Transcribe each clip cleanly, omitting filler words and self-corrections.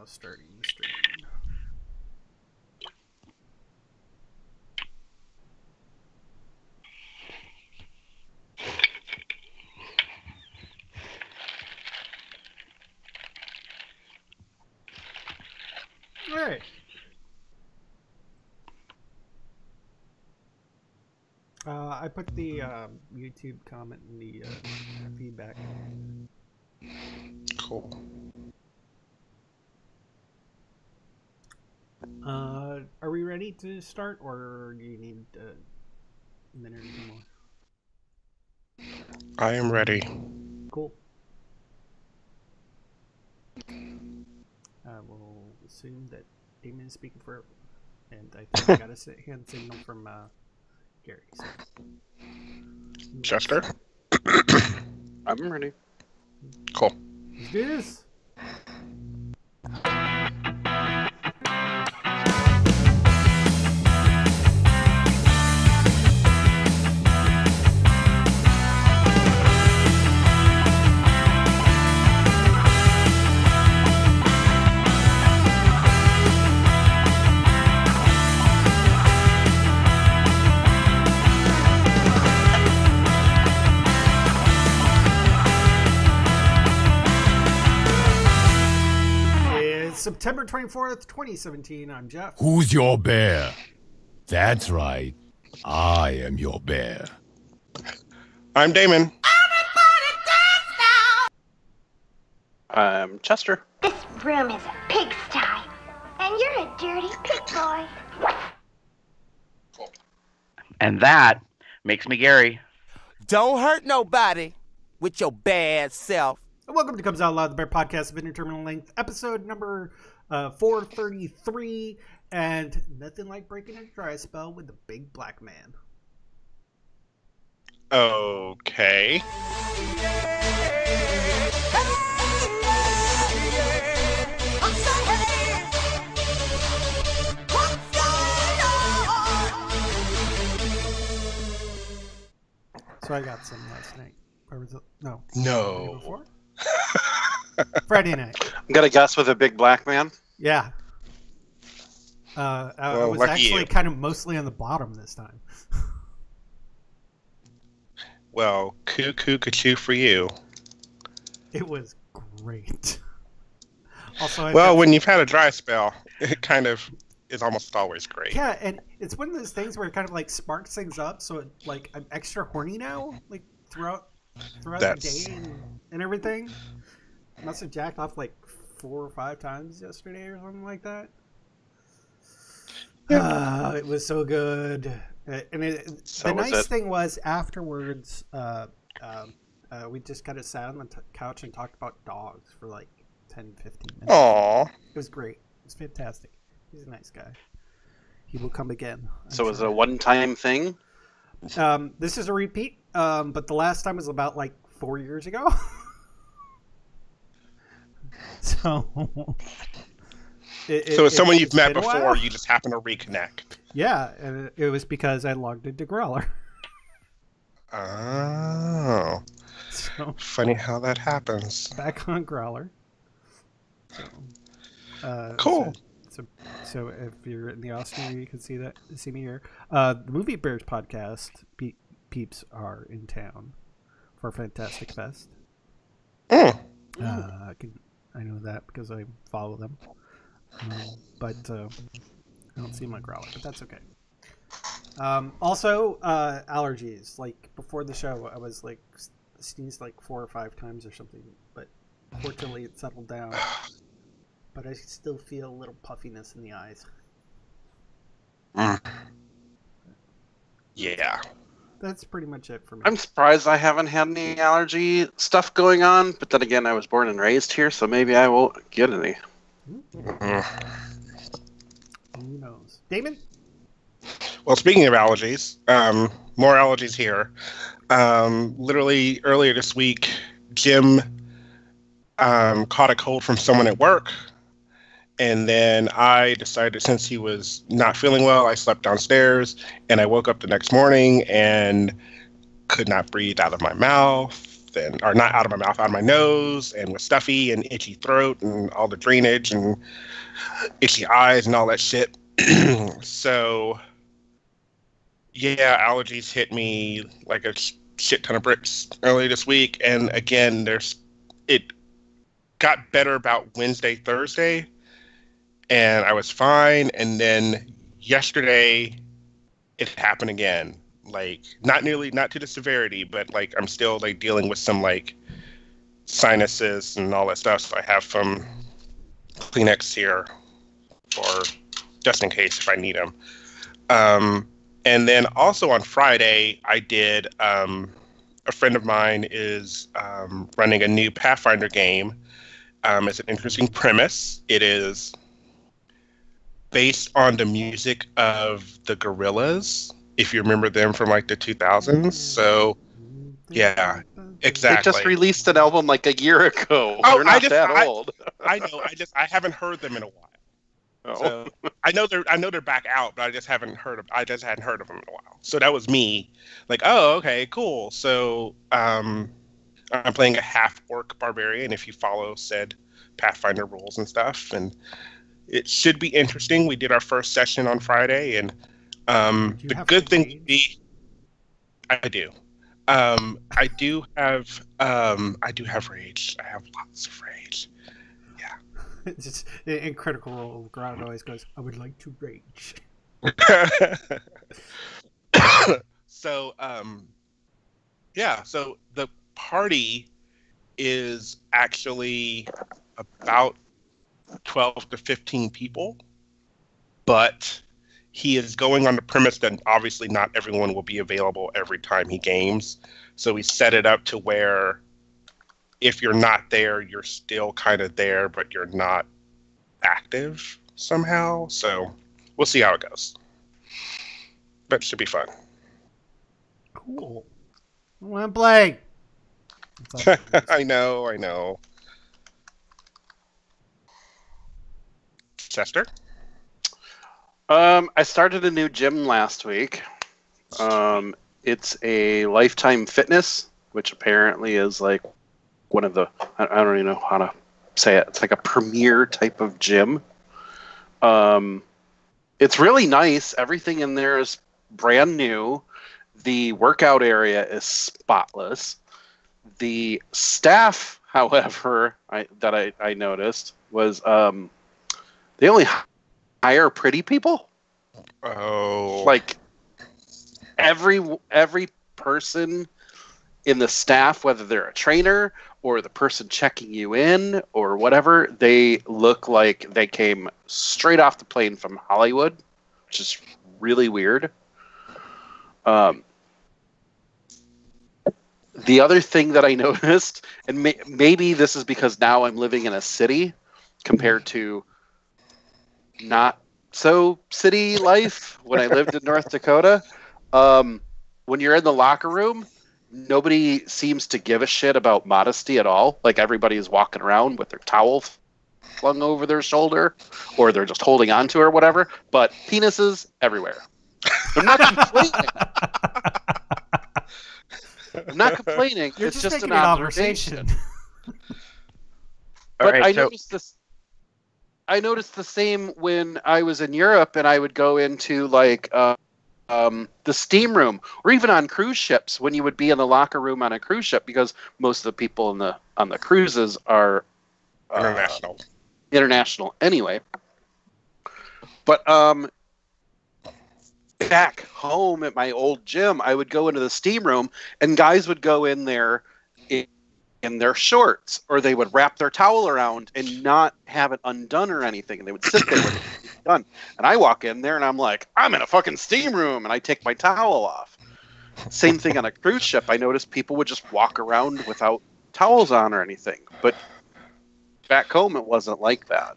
Starting the stream. All right. I put the YouTube comment in the feedback. Cool. Are we ready to start, or do you need a minute or two more? I am ready. Cool. We'll assume that Damon is speaking for, and I think I got a hand signal from Gary. So. Chester? I'm ready. Cool. Let's do this. September 24th, 2017. I'm Jeff. Who's your bear? That's right. I am your bear. I'm Damon. I'm Chester. This room is a pigsty, and you're a dirty pig boy. Cool. And that makes me Gary. Don't hurt nobody with your bad self. Welcome to Comes Out Loud, the Bear Podcast of Interterminal Length, episode number 433, and nothing like breaking a dry spell with the big black man. Okay. So I got some last night. Or was it? No. No. Before? Friday night. I'm gonna guess with a big black man. Yeah. I Well, was lucky actually you. kind of mostly on the bottom this time. Well, cuckoo for you. It was great. Also, When you've had a dry spell, it kind of is almost always great. Yeah, and it's one of those things where it kind of like sparks things up, so it, like I'm extra horny now, like throughout the day and everything. I must have jacked off like 4 or 5 times yesterday or something like that. Yeah. It was so good. And the nice thing was afterwards, we just kind of sat on the couch and talked about dogs for like 10, 15 minutes. Aww. It was great. It was fantastic. He's a nice guy. He will come again. So is it a one-time thing? This is a repeat, but the last time was about like 4 years ago. So it's someone you've met been a before, while. you just happen to reconnect. Yeah, and it was because I logged into Growler. Oh. So Funny how that happens. back on Growler. Cool. So if you're in the Austin area, you can see me here. The Movie Bears podcast peeps are in town for Fantastic Fest. I know that because I follow them. But I don't see my Growler, but that's okay. Also, allergies. Like before the show, I was like sneezed like 4 or 5 times or something, but fortunately it settled down. But I still feel a little puffiness in the eyes. Yeah. That's pretty much it for me. I'm surprised I haven't had any allergy stuff going on, but then again, I was born and raised here, so maybe I won't get any. Who knows? Damon? Well, speaking of allergies, more allergies here. Literally earlier this week, Jim caught a cold from someone at work. And then I decided, since he was not feeling well, I slept downstairs, and I woke up the next morning and could not breathe out of my mouth. mouth or not out of my mouth, out of my nose, and was stuffy and itchy throat and all the drainage and itchy eyes and all that shit. So, yeah, allergies hit me like a shit ton of bricks early this week. And again, it got better about Wednesday, Thursday, and I was fine. And then yesterday, it happened again. Like not to the severity, but like I'm still like dealing with some like sinuses and all that stuff. So I have some Kleenex here for just in case if I need them. And then also on Friday, I did. A friend of mine is running a new Pathfinder game. It's an interesting premise. It is based on the music of the Gorillaz, if you remember them from like the 2000s. So, yeah, exactly. They just released an album like a year ago. Oh, they're not that old. I know. I haven't heard them in a while. Oh. So I know they're back out, but I just hadn't heard of them in a while. So that was me, like, oh, okay, cool. So I'm playing a half-orc barbarian. If you follow said Pathfinder rules and stuff, and it should be interesting. We did our first session on Friday, and the good thing would be, I do. I do have rage. I have lots of rage. Yeah. Just in Critical Role, Ground always goes, "I would like to rage." So, yeah. So the party is actually about 12 to 15 people, but he is going on the premise that obviously not everyone will be available every time he games. So we set it up to where if you're not there, you're still kind of there, but you're not active somehow. So we'll see how it goes. But it should be fun. Cool. I want to play. I know. Chester? I started a new gym last week. It's a Lifetime Fitness, which apparently is like one of the, I don't even know how to say it. It's like a premier type of gym. It's really nice. Everything in there is brand new. The workout area is spotless. The staff, however, I noticed was they only hire pretty people. Oh, like every person in the staff, whether they're a trainer or the person checking you in or whatever, they look like they came straight off the plane from Hollywood, which is really weird. The other thing that I noticed, and maybe this is because now I'm living in a city compared to not so city life when I lived in North Dakota. When you're in the locker room, nobody seems to give a shit about modesty at all. Like everybody is walking around with their towel flung over their shoulder, or they're just holding on to it or whatever. But penises everywhere. I'm not complaining. I'm not complaining. You're it's just an making observation. But Right, I noticed the same when I was in Europe, and I would go into like the steam room, or even on cruise ships when you would be in the locker room on a cruise ship, because most of the people on the cruises are international anyway. But back home at my old gym, I would go into the steam room, and guys would go in there in their shorts, or they would wrap their towel around and not have it undone or anything, and they would sit there with it done. And I walk in there and I'm like, I'm in a fucking steam room, and I take my towel off. Same thing on a cruise ship. I noticed people would just walk around without towels on or anything, but back home it wasn't like that.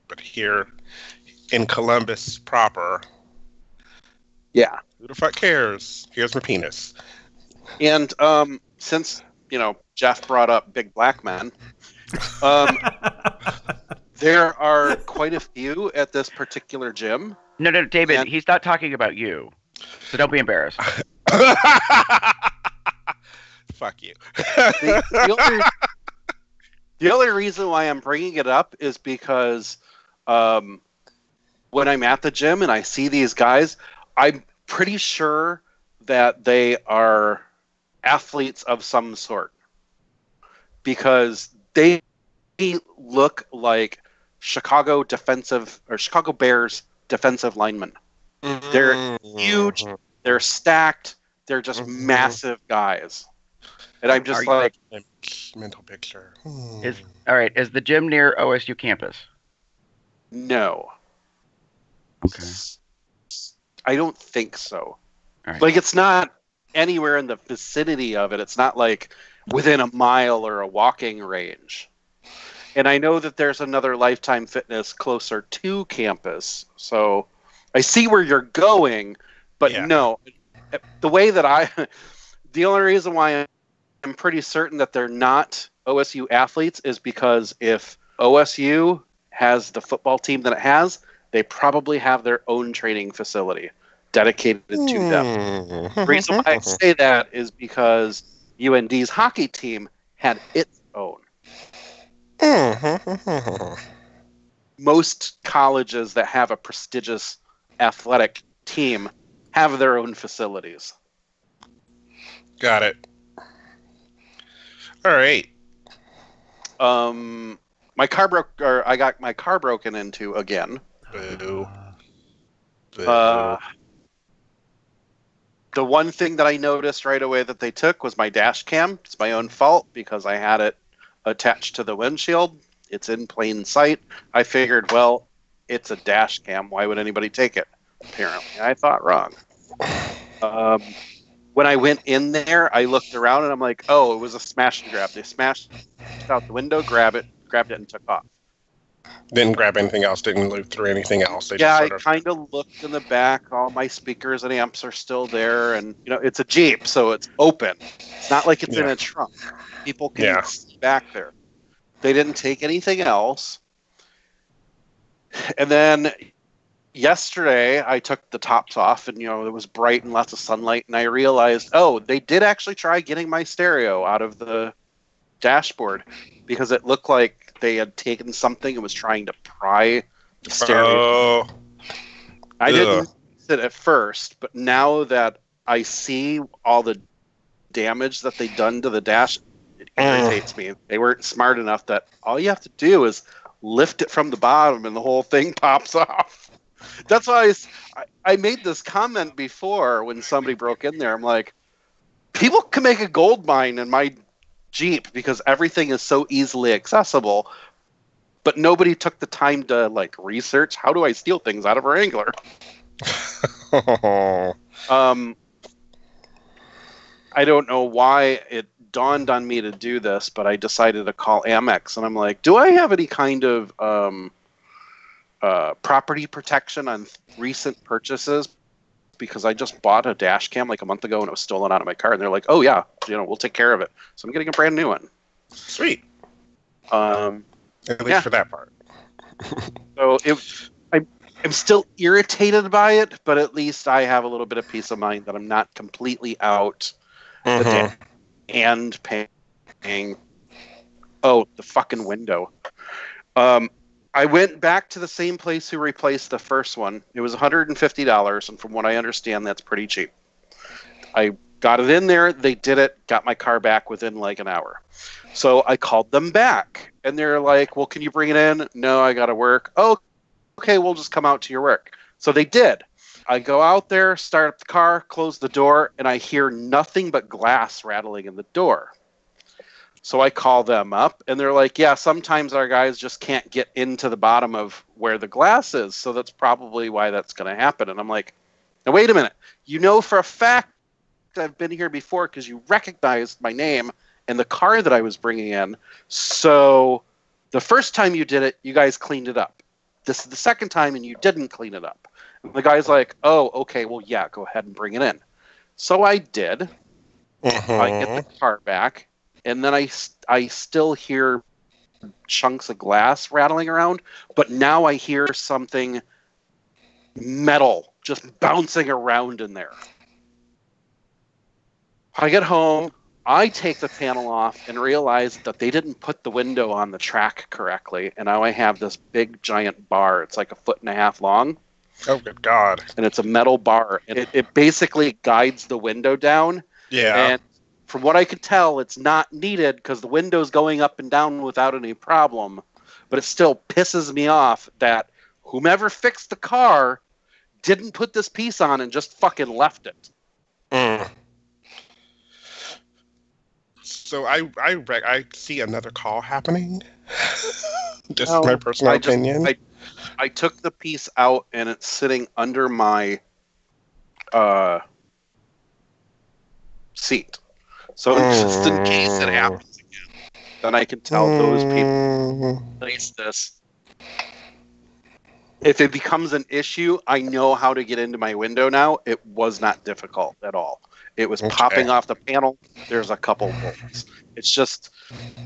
But here in Columbus proper, yeah, who the fuck cares? Here's my penis. And since Jeff brought up big black men, there are quite a few at this particular gym. No, David, he's not talking about you, so don't be embarrassed. Fuck you. The only reason why I'm bringing it up is because when I'm at the gym and I see these guys, I'm pretty sure that they are athletes of some sort because they look like Chicago Bears defensive linemen. They're huge, they're stacked, they're just massive guys. And I'm just like mental picture. Is the gym near OSU campus? No. Okay. I don't think so. All right. Like, it's not anywhere in the vicinity of it. It's not like within a mile or a walking range. And I know that there's another Lifetime Fitness closer to campus. So I see where you're going, but no. The way that the only reason why I'm pretty certain that they're not OSU athletes is because if OSU has the football team that it has, they probably have their own training facility dedicated to them. The reason why I say that is because UND's hockey team had its own. Most colleges that have a prestigious athletic team have their own facilities. Got it. All right. My car broke, or I got my car broken into again. Boo. The one thing that I noticed right away that they took was my dash cam. It's my own fault because I had it attached to the windshield. It's in plain sight. I figured, well, it's a dash cam. Why would anybody take it? Apparently, I thought wrong. When I went in there, I looked around and I'm like, oh, it was a smash and grab. They smashed out the window, grabbed it, and took off. Didn't grab anything else. Didn't loot through anything else. They Yeah, just I kind of looked in the back. All my speakers and amps are still there, and it's a Jeep, so it's open. It's not like it's in a trunk. People can see back there. They didn't take anything else. And then yesterday, I took the tops off, and it was bright and lots of sunlight, and I realized, oh, they did actually try getting my stereo out of the dashboard because it looked like they had taken something and was trying to pry the stereo. Oh. I didn't notice it at first, but now that I see all the damage that they've done to the dash, it irritates me. They weren't smart enough that all you have to do is lift it from the bottom and the whole thing pops off. That's why I made this comment before when somebody broke in there. I'm like, people can make a gold mine in my Jeep because everything is so easily accessible, but nobody took the time to research how do I steal things out of a Wrangler. I don't know why it dawned on me to do this, but I decided to call Amex, and I'm like, do I have any kind of property protection on recent purchases? Because I just bought a dash cam a month ago and it was stolen out of my car, and they're like, oh yeah, we'll take care of it. So I'm getting a brand new one. Sweet. At least for that part. So I'm still irritated by it, but at least I have a little bit of peace of mind that I'm not completely out and paying. Oh, the fucking window. I went back to the same place who replaced the first one. It was $150, and from what I understand, that's pretty cheap. I got it in there, they did it, got my car back within an hour. So I called them back, and they're like, well, can you bring it in? No, I got to work. Oh, okay, we'll just come out to your work. So they did. I go out there, start up the car, close the door, and I hear nothing but glass rattling in the door. So I call them up, and they're like, yeah, sometimes our guys just can't get into the bottom of where the glass is, so that's probably why that's going to happen. And I'm like, now, wait a minute. For a fact I've been here before because you recognized my name and the car that I was bringing in. So the first time you did it, you guys cleaned it up. This is the second time, and you didn't clean it up. And the guy's like, oh, okay, well, yeah, go ahead and bring it in. So I did. I get the car back. And then I still hear chunks of glass rattling around, but now I hear something metal just bouncing around in there. I get home, I take the panel off and realize that they didn't put the window on the track correctly, and now I have this big giant bar. It's like 1.5 feet long. Oh, good God. And it's a metal bar. And it basically guides the window down. Yeah. And from what I could tell, it's not needed because the window's going up and down without any problem. But it still pisses me off that whomever fixed the car didn't put this piece on and just fucking left it. Mm. So I see another call happening. Just my personal opinion. I took the piece out and it's sitting under my seat. So just in case it happens again, then I can tell those people place this. If it becomes an issue, I know how to get into my window now. It was not difficult at all. It was popping off the panel. There's a couple bolts. It's just,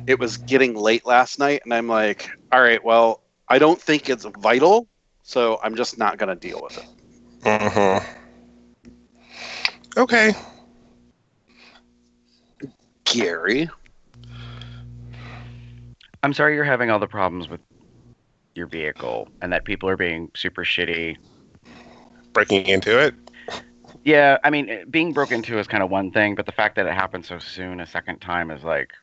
it was getting late last night, and I'm like, all right, well, I don't think it's vital, so I'm just not going to deal with it. Uh-huh. Okay. Gary? I'm sorry you're having all the problems with your vehicle and that people are being super shitty. Breaking into it? Yeah, I mean, being broken into is kind of one thing, but the fact that it happened so soon a second time is like,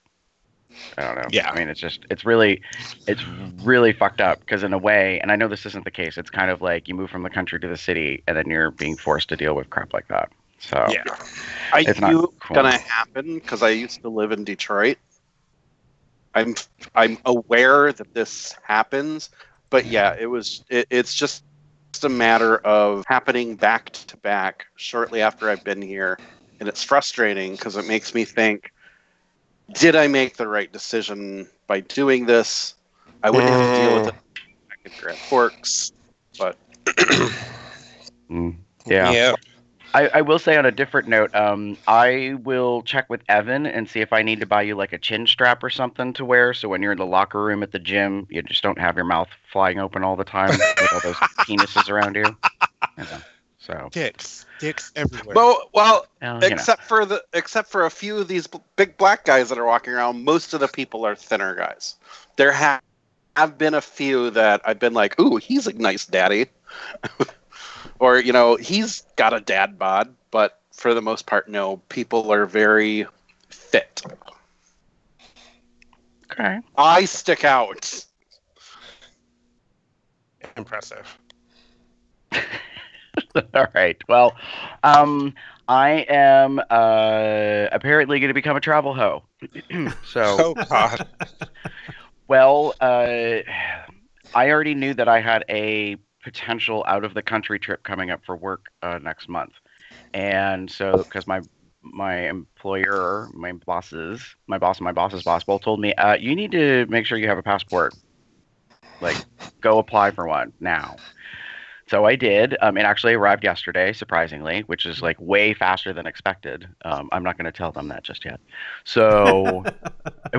I don't know. Yeah. I mean, it's really fucked up because in a way, and I know this isn't the case, it's kind of like you move from the country to the city and then you're being forced to deal with crap like that. So yeah, I knew it was gonna happen because I used to live in Detroit. I'm aware that this happens, but yeah, it's just a matter of happening back to back shortly after I've been here, and it's frustrating because it makes me think, did I make the right decision by doing this? I wouldn't have to deal with it back in Grand Forks, but yeah. I will say on a different note, I will check with Evan and see if I need to buy you like a chin strap or something to wear, so when you're in the locker room at the gym, you just don't have your mouth flying open all the time with all those penises around you. So dicks everywhere. Well, except for a few of these big black guys that are walking around, most of the people are thinner guys. There have been a few that I've been like, ooh, he's a nice daddy. Or, he's got a dad bod, but for the most part, no. People are very fit. Okay. I stick out. Impressive. All right. Well, I am apparently going to become a travel hoe. So. Oh, God. Well, I already knew that I had a potential out of the country trip coming up for work next month, and so because my employer, my boss and my boss's boss both told me you need to make sure you have a passport, like go apply for one now. So I did. It actually arrived yesterday, surprisingly, which is like way faster than expected. I'm not going to tell them that just yet. So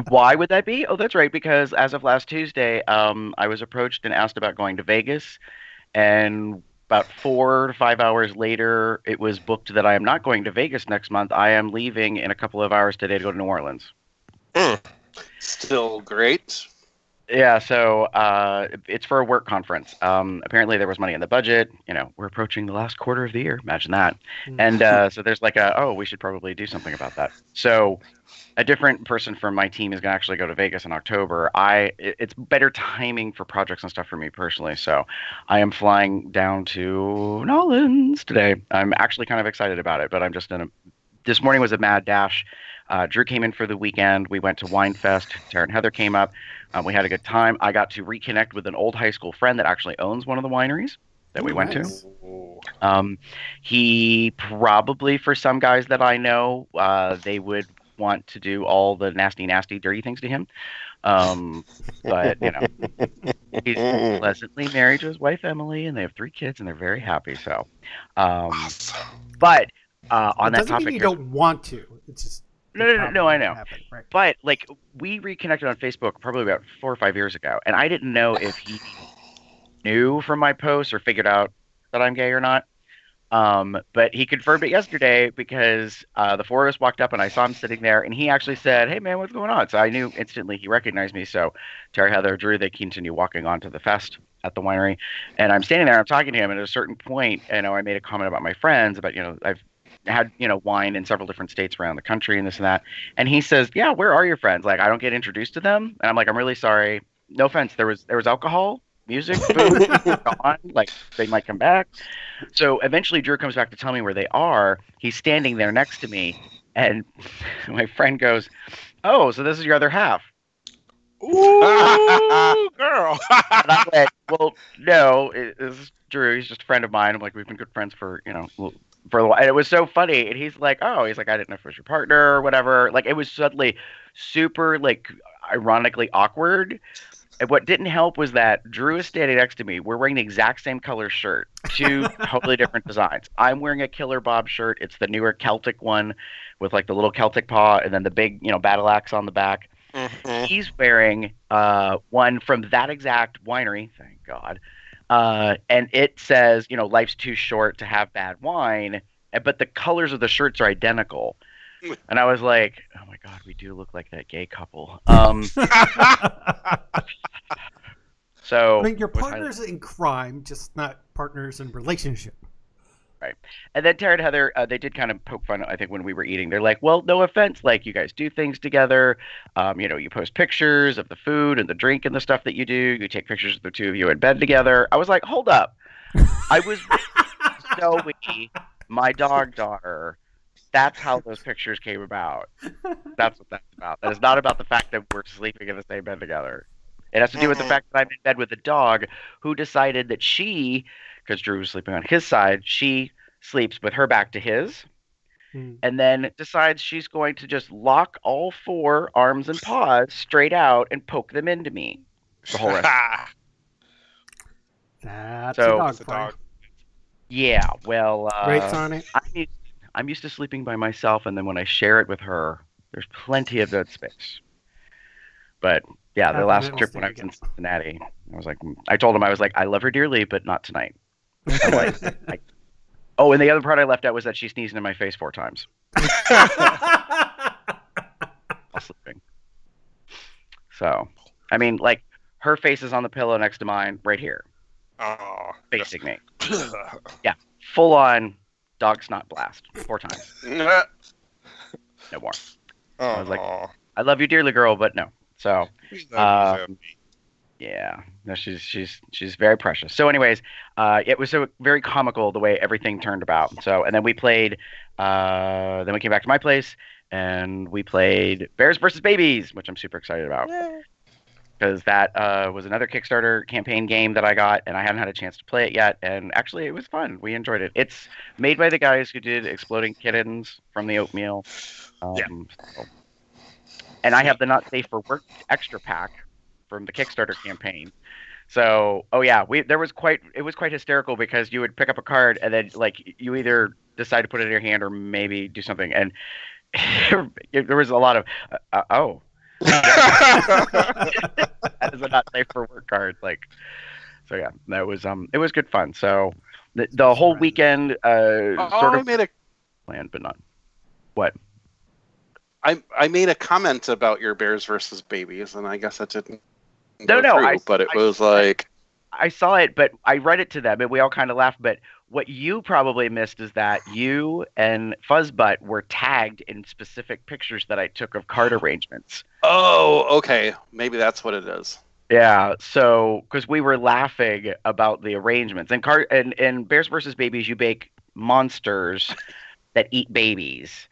why would that be? Oh, that's right, because as of last Tuesday, I was approached and asked about going to Vegas. And about 4 to 5 hours later, it was booked that I am not going to Vegas next month. I am leaving in a couple of hours today to go to New Orleans. Still great. Yeah, so it's for a work conference. Apparently there was money in the budget. We're approaching the last quarter of the year. Imagine that. And so there's like we should probably do something about that. So a different person from my team is going to actually go to Vegas in October. It's better timing for projects and stuff for me personally. So I am flying down to New Orleans today. I'm actually kind of excited about it, but I'm just this morning was a mad dash. Drew came in for the weekend. We went to Wine Fest. Tara and Heather came up. We had a good time. I got to reconnect with an old high school friend that actually owns one of the wineries that we went to. He probably, for some guys that I know, they would want to do all the nasty, dirty things to him. But, he's pleasantly married to his wife, Emily, and they have 3 kids, and they're very happy. So, but on that topic, mean you don't want to. It's just no, I know. Happen, right? But we reconnected on Facebook probably about 4 or 5 years ago, and I didn't know if he knew from my posts or figured out that I'm gay or not. But he confirmed it yesterday because the four of us walked up and I saw him sitting there, and he actually said, "Hey man, what's going on?" So I knew instantly he recognized me. So Terry, Heather, Drew, they continue walking on to the fest at the winery, and I'm standing there, I'm talking to him, and at a certain point, I made a comment about my friends, about I've had wine in several different states around the country and this and that, and he says, "Yeah, where are your friends? Like, I don't get introduced to them," and I'm like, "I'm really sorry. No offense. There was alcohol, music, food, gone. Like, they might come back." So eventually Drew comes back to tell me where they are. He's standing there next to me, and my friend goes, "Oh, so this is your other half." Ooh, girl. And I went, "Well, no, this is Drew. He's just a friend of mine." I'm like, "We've been good friends for, for a while." And it was so funny. And he's like, "Oh," he's like, "I didn't know if it was your partner or whatever." Like, it was suddenly super, like, ironically awkward. And what didn't help was that Drew is standing next to me. We're wearing the exact same color shirt, two totally different designs. I'm wearing a Killer Bob shirt. It's the newer Celtic one with like the little Celtic paw and then the big, battle axe on the back. Mm-hmm. He's wearing one from that exact winery, thank God. And it says, "Life's too short to have bad wine." But the colors of the shirts are identical. And I was like, "Oh my God, we do look like that gay couple." So I mean, you're partners in crime, just not partners in relationship. Right. And then Tara and Heather, they did kind of poke fun, I think, when we were eating. They're like, "Well, no offense, like, you guys do things together. You post pictures of the food and the drink and the stuff that you do. You take pictures of the two of you in bed together." I was like, "Hold up. I was Zoe, my dog daughter. That's how those pictures came about. That's what that's about. That is not about the fact that we're sleeping in the same bed together. It has to do with the fact that I'm in bed with a dog who decided that because Drew was sleeping on his side, she sleeps with her back to his, and then decides she's going to just lock all four arms and paws straight out and poke them into me the whole rest. That's So, a dog. Yeah, well, Rates on it. I'm used to sleeping by myself, and then when I share it with her, there's plenty of dead space. But yeah, the last trip when I was in Cincinnati, I told him, I was like, "I love her dearly, but not tonight." I'm like, oh, and the other part I left out was that she sneezed in my face 4 times while sleeping. So, I mean, like, her face is on the pillow next to mine, right here, facing me. Yeah, full on dog snot blast 4 times. No more. I was like, "I love you dearly, girl, but no." So, yeah, no, she's very precious. So, anyways, it was so very comical the way everything turned about. So, and then we played. Then we came back to my place and we played Bears versus Babies, which I'm super excited about because that was another Kickstarter campaign game that I got, and I haven't had a chance to play it yet. And actually, it was fun. We enjoyed it. It's made by the guys who did Exploding Kittens from the Oatmeal. So. And I have the Not Safe for Work extra pack from the Kickstarter campaign. So, it was quite hysterical because you would pick up a card and then, like, you either decide to put it in your hand or maybe do something. And there was a lot of, that is a Not Safe for Work card. Like, so yeah, that was, it was good fun. So the whole weekend, sort of made a plan, but not what? I made a comment about your Bears versus Babies, and I guess that didn't go through, but it was like... I saw it, but I read it to them, and we all kind of laughed. But what you probably missed is that you and Fuzzbutt were tagged in specific pictures that I took of card arrangements. Oh, okay. Maybe that's what it is. Yeah, so because we were laughing about the arrangements. And in Bears versus Babies, you bake monsters that eat babies.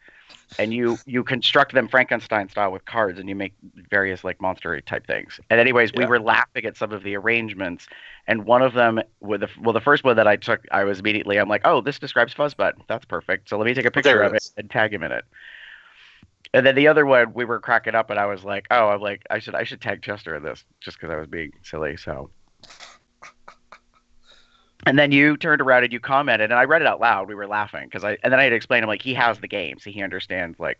And you construct them Frankenstein style with cards, and you make various like monster type things. And anyways, we were laughing at some of the arrangements, and one of them, the first one that I took, I was immediately, I'm like, "Oh, this describes Fuzzbutt. That's perfect. So let me take a picture of it and tag him in it." And then the other one, we were cracking up, and I was like, "Oh, I'm like, I should tag Chester in this just because I was being silly." So. And then you turned around and you commented, and I read it out loud. We were laughing and then I had to explain him, like, he has the game, so he understands like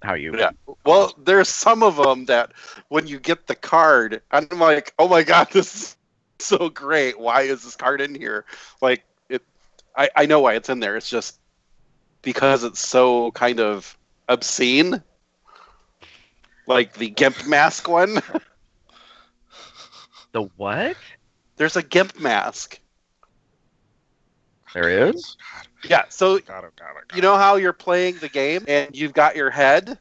how you. Yeah. Well, there's some of them that when you get the card, I'm like, "Oh my God, this is so great! Why is this card in here?" Like I know why it's in there. It's just because it's so kind of obscene. Like the GIMP mask one. The what? There's a GIMP mask. There is? Yeah, so Got it. you know how you're playing the game and you've got your head?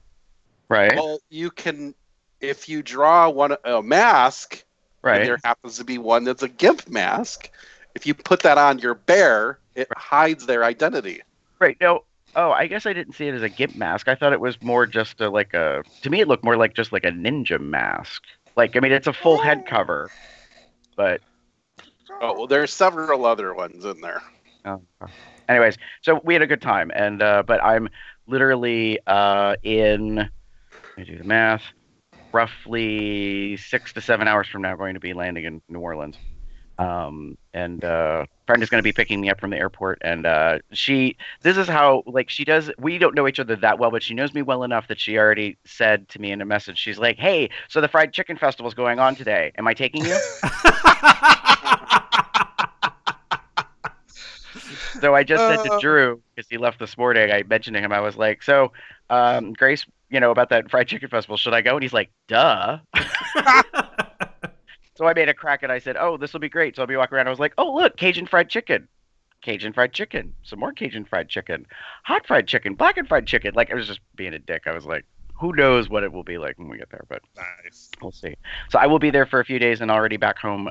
Right. Well, you can, if you draw a mask, Right. and there happens to be one that's a GIMP mask, if you put that on your bear, it hides their identity. Right. No. Oh, I guess I didn't see it as a GIMP mask. I thought it was more just to me it looked more like just like a ninja mask. Like, I mean, it's a full head cover, but. Oh, well, there's several other ones in there. Oh. Anyways, so we had a good time, and but I'm literally in. Let me do the math. Roughly 6 to 7 hours from now, going to be landing in New Orleans. And friend is going to be picking me up from the airport, and this is how, like, she does. We don't know each other that well, but she knows me well enough that she already said to me in a message, she's like, "Hey, so the fried chicken festival's going on today. Am I taking you?" So I just said to Drew, because he left this morning, I mentioned to him, I was like, "So, Grace, about that fried chicken festival, should I go?" And he's like, "Duh." So I made a crack and I said, "Oh, this will be great." So I'll be walking around. I was like, "Oh, look, Cajun fried chicken, some more Cajun fried chicken, hot fried chicken, blackened fried chicken." Like, I was just being a dick. I was like, who knows what it will be like when we get there, but Nice. we'll see. So I will be there for a few days and already back home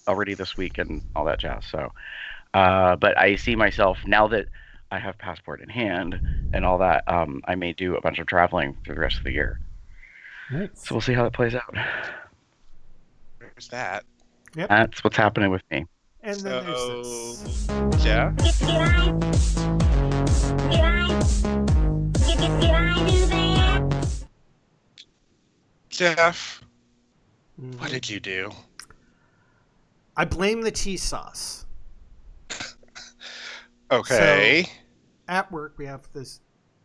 already this week and all that jazz. So, but I see myself, now that I have passport in hand and all that, I may do a bunch of traveling through the rest of the year. Nice. So we'll see how that plays out. There's that. Yep. That's what's happening with me. And then there's this. Yeah. Jeff, what did you do? I blame the cheese sauce. Okay. So, at work, we have this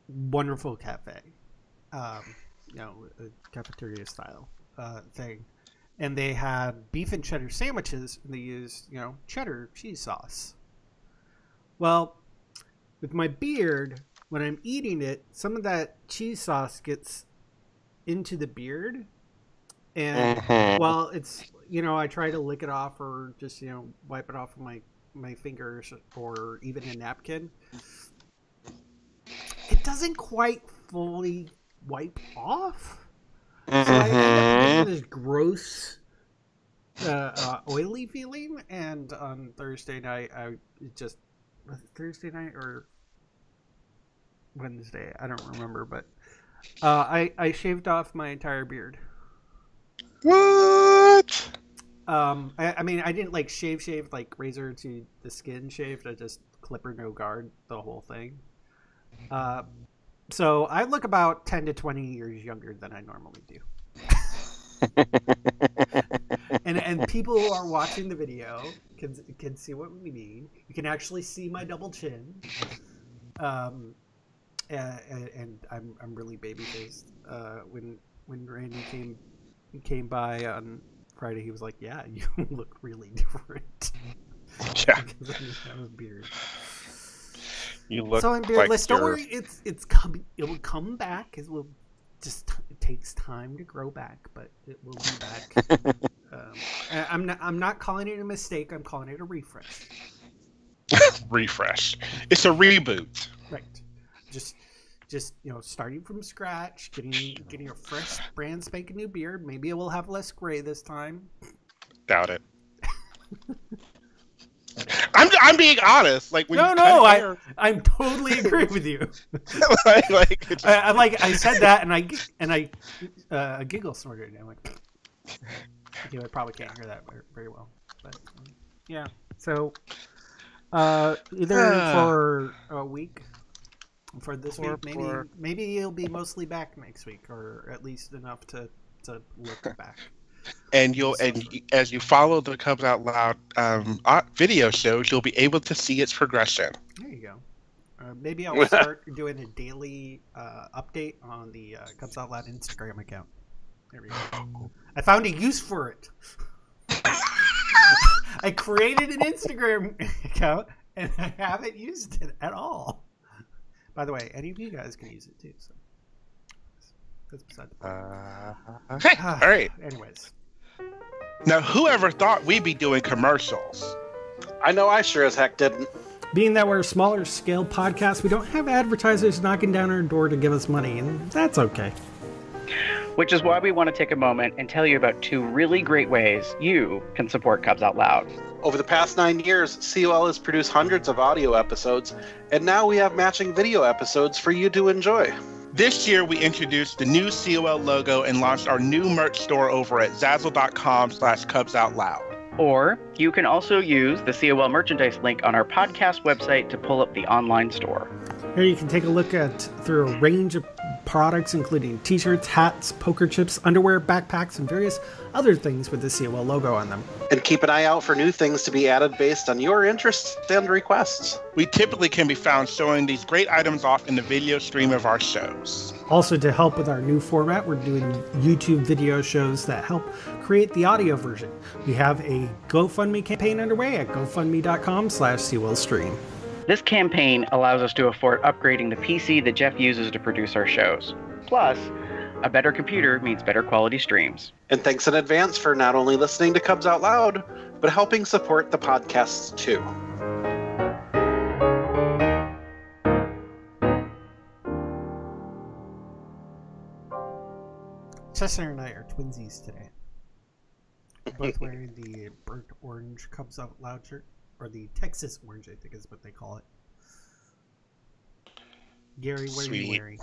wonderful cafe, a cafeteria style thing, and they had beef and cheddar sandwiches, and they used, cheddar cheese sauce. Well, with my beard, when I'm eating it, some of that cheese sauce gets into the beard, and while it's, I try to lick it off or just, wipe it off with my fingers or even a napkin, it doesn't quite fully wipe off. So I end up getting this gross oily feeling, and on Thursday night, was it Thursday night or Wednesday? I don't remember, but I shaved off my entire beard. What? I mean, I didn't shave like razor to the skin shaved. I just clipper no guard the whole thing. So I look about 10 to 20 years younger than I normally do. and people who are watching the video can see what we mean. You can actually see my double chin. And I'm really baby faced. When Randy came by on Friday, he was like, "Yeah, you look really different." Yeah. Because I have a beard. You look so I'm beardless. like Don't worry, it's coming. It will come back. It takes time to grow back, but it will be back. I'm not calling it a mistake. I'm calling it a refresh. Refresh. It's a reboot. Right. Just starting from scratch, getting a fresh, brand spanking new beard. Maybe it will have less gray this time. Doubt it. I'm being honest. Like, when I'm totally agree with you. I I said that and I giggle snorted. And I'm like, I probably can't hear that very well, but yeah. So either for a week, for this week, maybe it'll be mostly back next week, or at least enough to look back. And as you follow the Cubs Out Loud video shows, you'll be able to see its progression. There you go. Maybe I'll start doing a daily update on the Cubs Out Loud Instagram account. There we go. I found a use for it. I created an Instagram account and I haven't used it at all. By the way, any of you guys can use it too. So that's beside the point. Okay, all right. Anyways, Now, whoever thought we'd be doing commercials? I know I sure as heck didn't. being that we're a smaller scale podcast, we don't have advertisers knocking down our door to give us money, and that's okay. Which is why we want to take a moment and tell you about 2 really great ways you can support Cubs Out Loud. Over the past 9 years, COL has produced hundreds of audio episodes, and now we have matching video episodes for you to enjoy. This year, we introduced the new COL logo and launched our new merch store over at zazzle.com/CubsOutLoud. Or you can also use the COL merchandise link on our podcast website to pull up the online store. Here you can take a look through a range of products, including t-shirts, hats, poker chips, underwear, backpacks, and various other things with the COL logo on them. And keep an eye out for new things to be added based on your interests and requests. We typically can be found showing these great items off in the video stream of our shows. Also, to help with our new format, we're doing YouTube video shows that help create the audio version. We have a GoFundMe campaign underway at gofundme.com/COLstream. This campaign allows us to afford upgrading the PC that Jeff uses to produce our shows. Plus, a better computer means better quality streams. And thanks in advance for not only listening to Cubs Out Loud, but helping support the podcasts too. Chester and I are twinsies today. We're both wearing the burnt orange Cubs Out Loud shirt. Or the Texas orange, I think is what they call it. Gary, what are you wearing?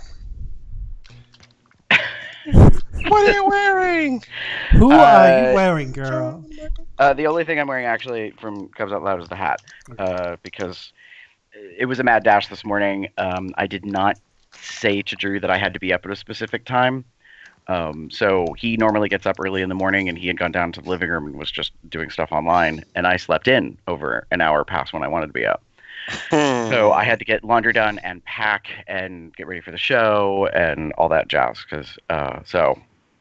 What are you wearing? Who are you wearing, girl? The only thing I'm wearing actually from Cubs Out Loud is the hat. Because it was a mad dash this morning. I did not say to Drew that I had to be up at a specific time. So he normally gets up early in the morning, and he had gone down to the living room and was just doing stuff online. And I slept in over an hour past when I wanted to be up. So I had to get laundry done and pack and get ready for the show and all that jazz. So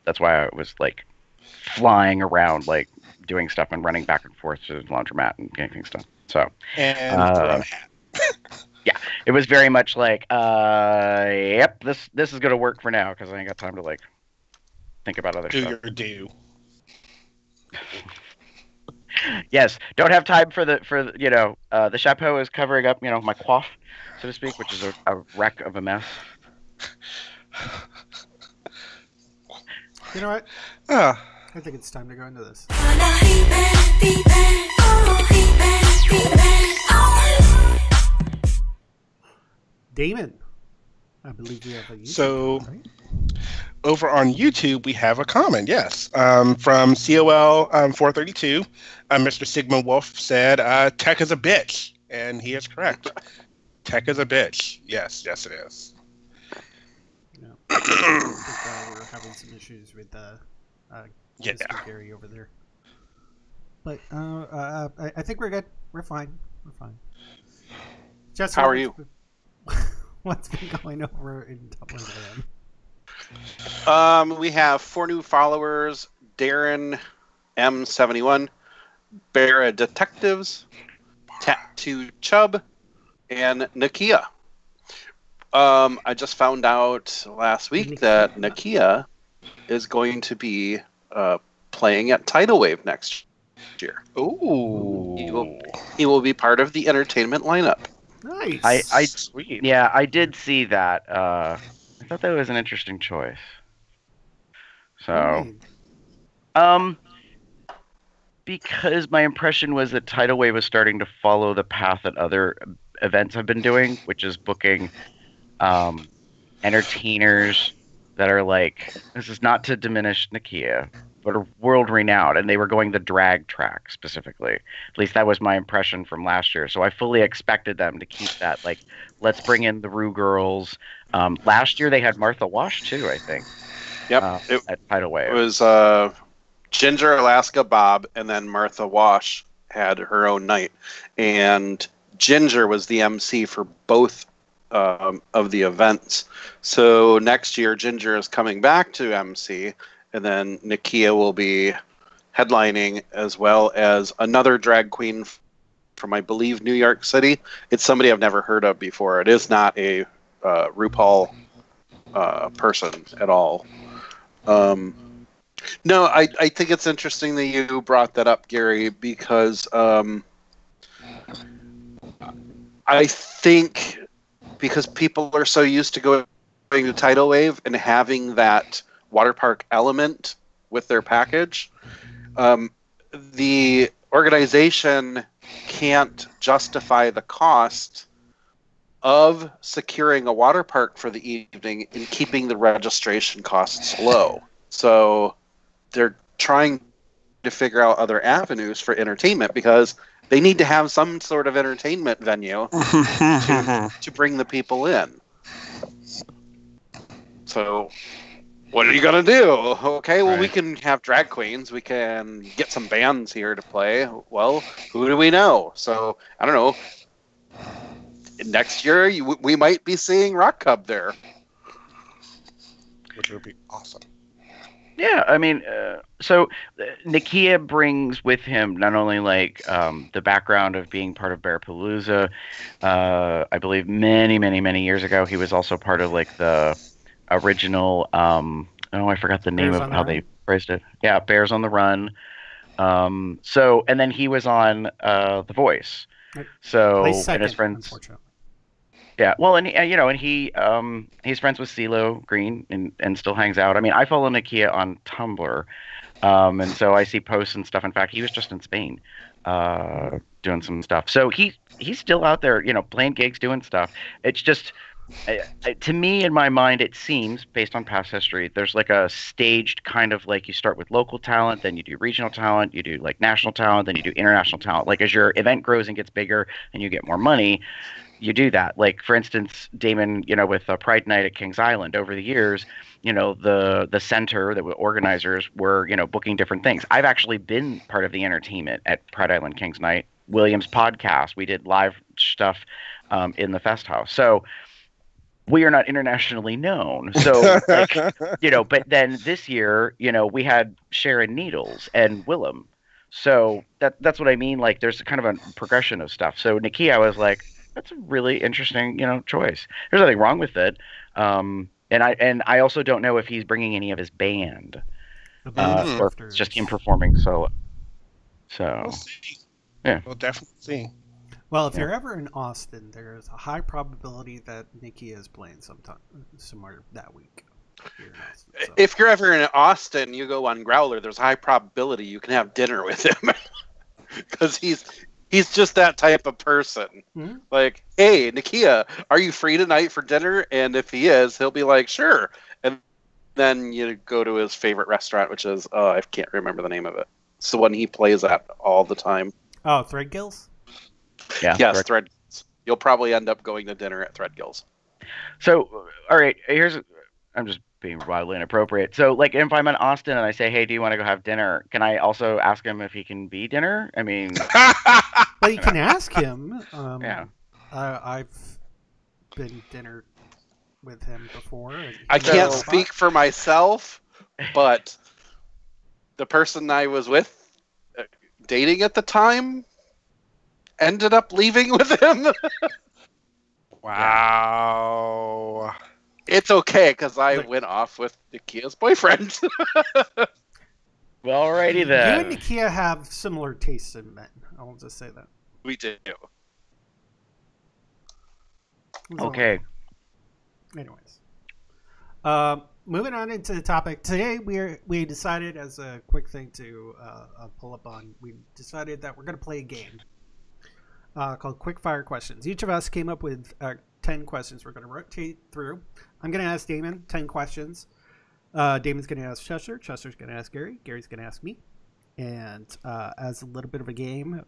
that's why I was like flying around, like doing stuff and running back and forth to the laundromat and getting things done. So And yeah, it was very much like, yep, this is gonna work for now because I ain't got time to like think about other do stuff. your due. Yes, don't have time for the chapeau is covering up my coif, so to speak, which is a wreck of a mess. You know what? Ah. I think it's time to go into this. Damon, I believe we have a YouTube So, comment, right? over on YouTube, we have a comment, yes, from COL433. Mr. Sigmund Wolf said, tech is a bitch, and he is correct. Tech is a bitch. Yes, it is. No. I think we're having some issues with Yeah. Mr. Gary over there. But I think we're good. We're fine. Jessica, How are you? What's been going over in Dublin today? We have 4 new followers: Darren M71, Barra Detectives, Tattoo Chub, and Nakia. I just found out last week that Nakia is going to be playing at Tidal Wave next year. Ooh. He will be part of the entertainment lineup. Nice. Sweet. Yeah, I did see that. I thought that was an interesting choice. So, because my impression was that Tidal Wave was starting to follow the path that other events have been doing, which is booking entertainers that are like, this is not to diminish Nakia, but are world-renowned, and they were going the drag track specifically. At least that was my impression from last year. So I fully expected them to keep that, like, let's bring in the Rue Girls. Last year they had Martha Wash, too, I think. Yep. At Tidal Wave. It was Ginger, Alaska, Bob, and then Martha Wash had her own night. And Ginger was the MC for both of the events. So next year, Ginger is coming back to MC, and then Nakia will be headlining, as well as another drag queen from, I believe, New York City. It's somebody I've never heard of before. It is not a RuPaul person at all. No, I think it's interesting that you brought that up, Gary, because I think because people are so used to going to Tidal Wave and having that water park element with their package, the organization can't justify the cost of securing a water park for the evening and keeping the registration costs low. So they're trying to figure out other avenues for entertainment because they need to have some sort of entertainment venue to bring the people in. So what are you going to do? Okay, well, we can have drag queens. We can get some bands here to play. Well, who do we know? So, I don't know. Next year, we might be seeing Rock Cub there. Which would be awesome. Yeah, I mean, so Nakia brings with him not only like the background of being part of Bearpalooza. I believe many years ago, he was also part of like the original. I forgot the name of how they phrased it. Yeah, Bears on the Run. So, and then he was on The Voice. So, and his friends. Yeah, well, and he's friends with CeeLo Green and still hangs out. I mean, I follow Nakia on Tumblr, and so I see posts and stuff. In fact, he was just in Spain doing some stuff. So he's still out there, playing gigs, doing stuff. It's just, to me, in my mind, it seems, based on past history, there's like a staged kind of like you start with local talent, then you do regional talent, you do like national talent, then you do international talent. Like as your event grows and gets bigger and you get more money, you do that. Like, for instance, Damon, with Pride Night at Kings Island over the years, the center, the organizers were, booking different things. I've actually been part of the entertainment at Pride Island Kings Night. Williams podcast, we did live stuff in the Fest House. So we are not internationally known. So, but then this year, we had Sharon Needles and Willem. So that's what I mean. Like, there's kind of a progression of stuff. So Nakia was like, that's a really interesting, choice. There's nothing wrong with it. And I also don't know if he's bringing any of his band, or if it's just him performing solo. So we'll see. Yeah, we'll definitely see. Well, if you're ever in Austin, there's a high probability that Nakia is playing somewhere that week. Austin, so. If you're ever in Austin, you go on Growler. There's a high probability you can have dinner with him because he's just that type of person. Mm-hmm. Like, hey, Nakia, are you free tonight for dinner? And if he is, he'll be like, sure. And then you go to his favorite restaurant, which is, I can't remember the name of it. It's the one he plays at all the time. Oh, Threadgills? Yeah. Yes, Threadgills. You'll probably end up going to dinner at Threadgills. So, all right, I'm just being wildly inappropriate. So, like, if I'm in Austin and I say, hey, do you want to go have dinner? Can I also ask him if he can be dinner? I mean... Well, you can ask him. Yeah. I've been dinner with him before. I can't speak for myself, but the person I was with, dating at the time, ended up leaving with him. Wow. It's okay, because I went off with Nakia's boyfriend. Well, alrighty then. You and Nakia have similar tastes in men. I will just say that. We do. Okay. Anyways. Moving on into the topic. Today, we decided, as a quick thing to pull up on, we decided that we're going to play a game called Quickfire Questions. Each of us came up with 10 questions we're going to rotate through. I'm going to ask Damon 10 questions. Damon's going to ask Chester. Chester's going to ask Gary. Gary's going to ask me. And as a little bit of a game,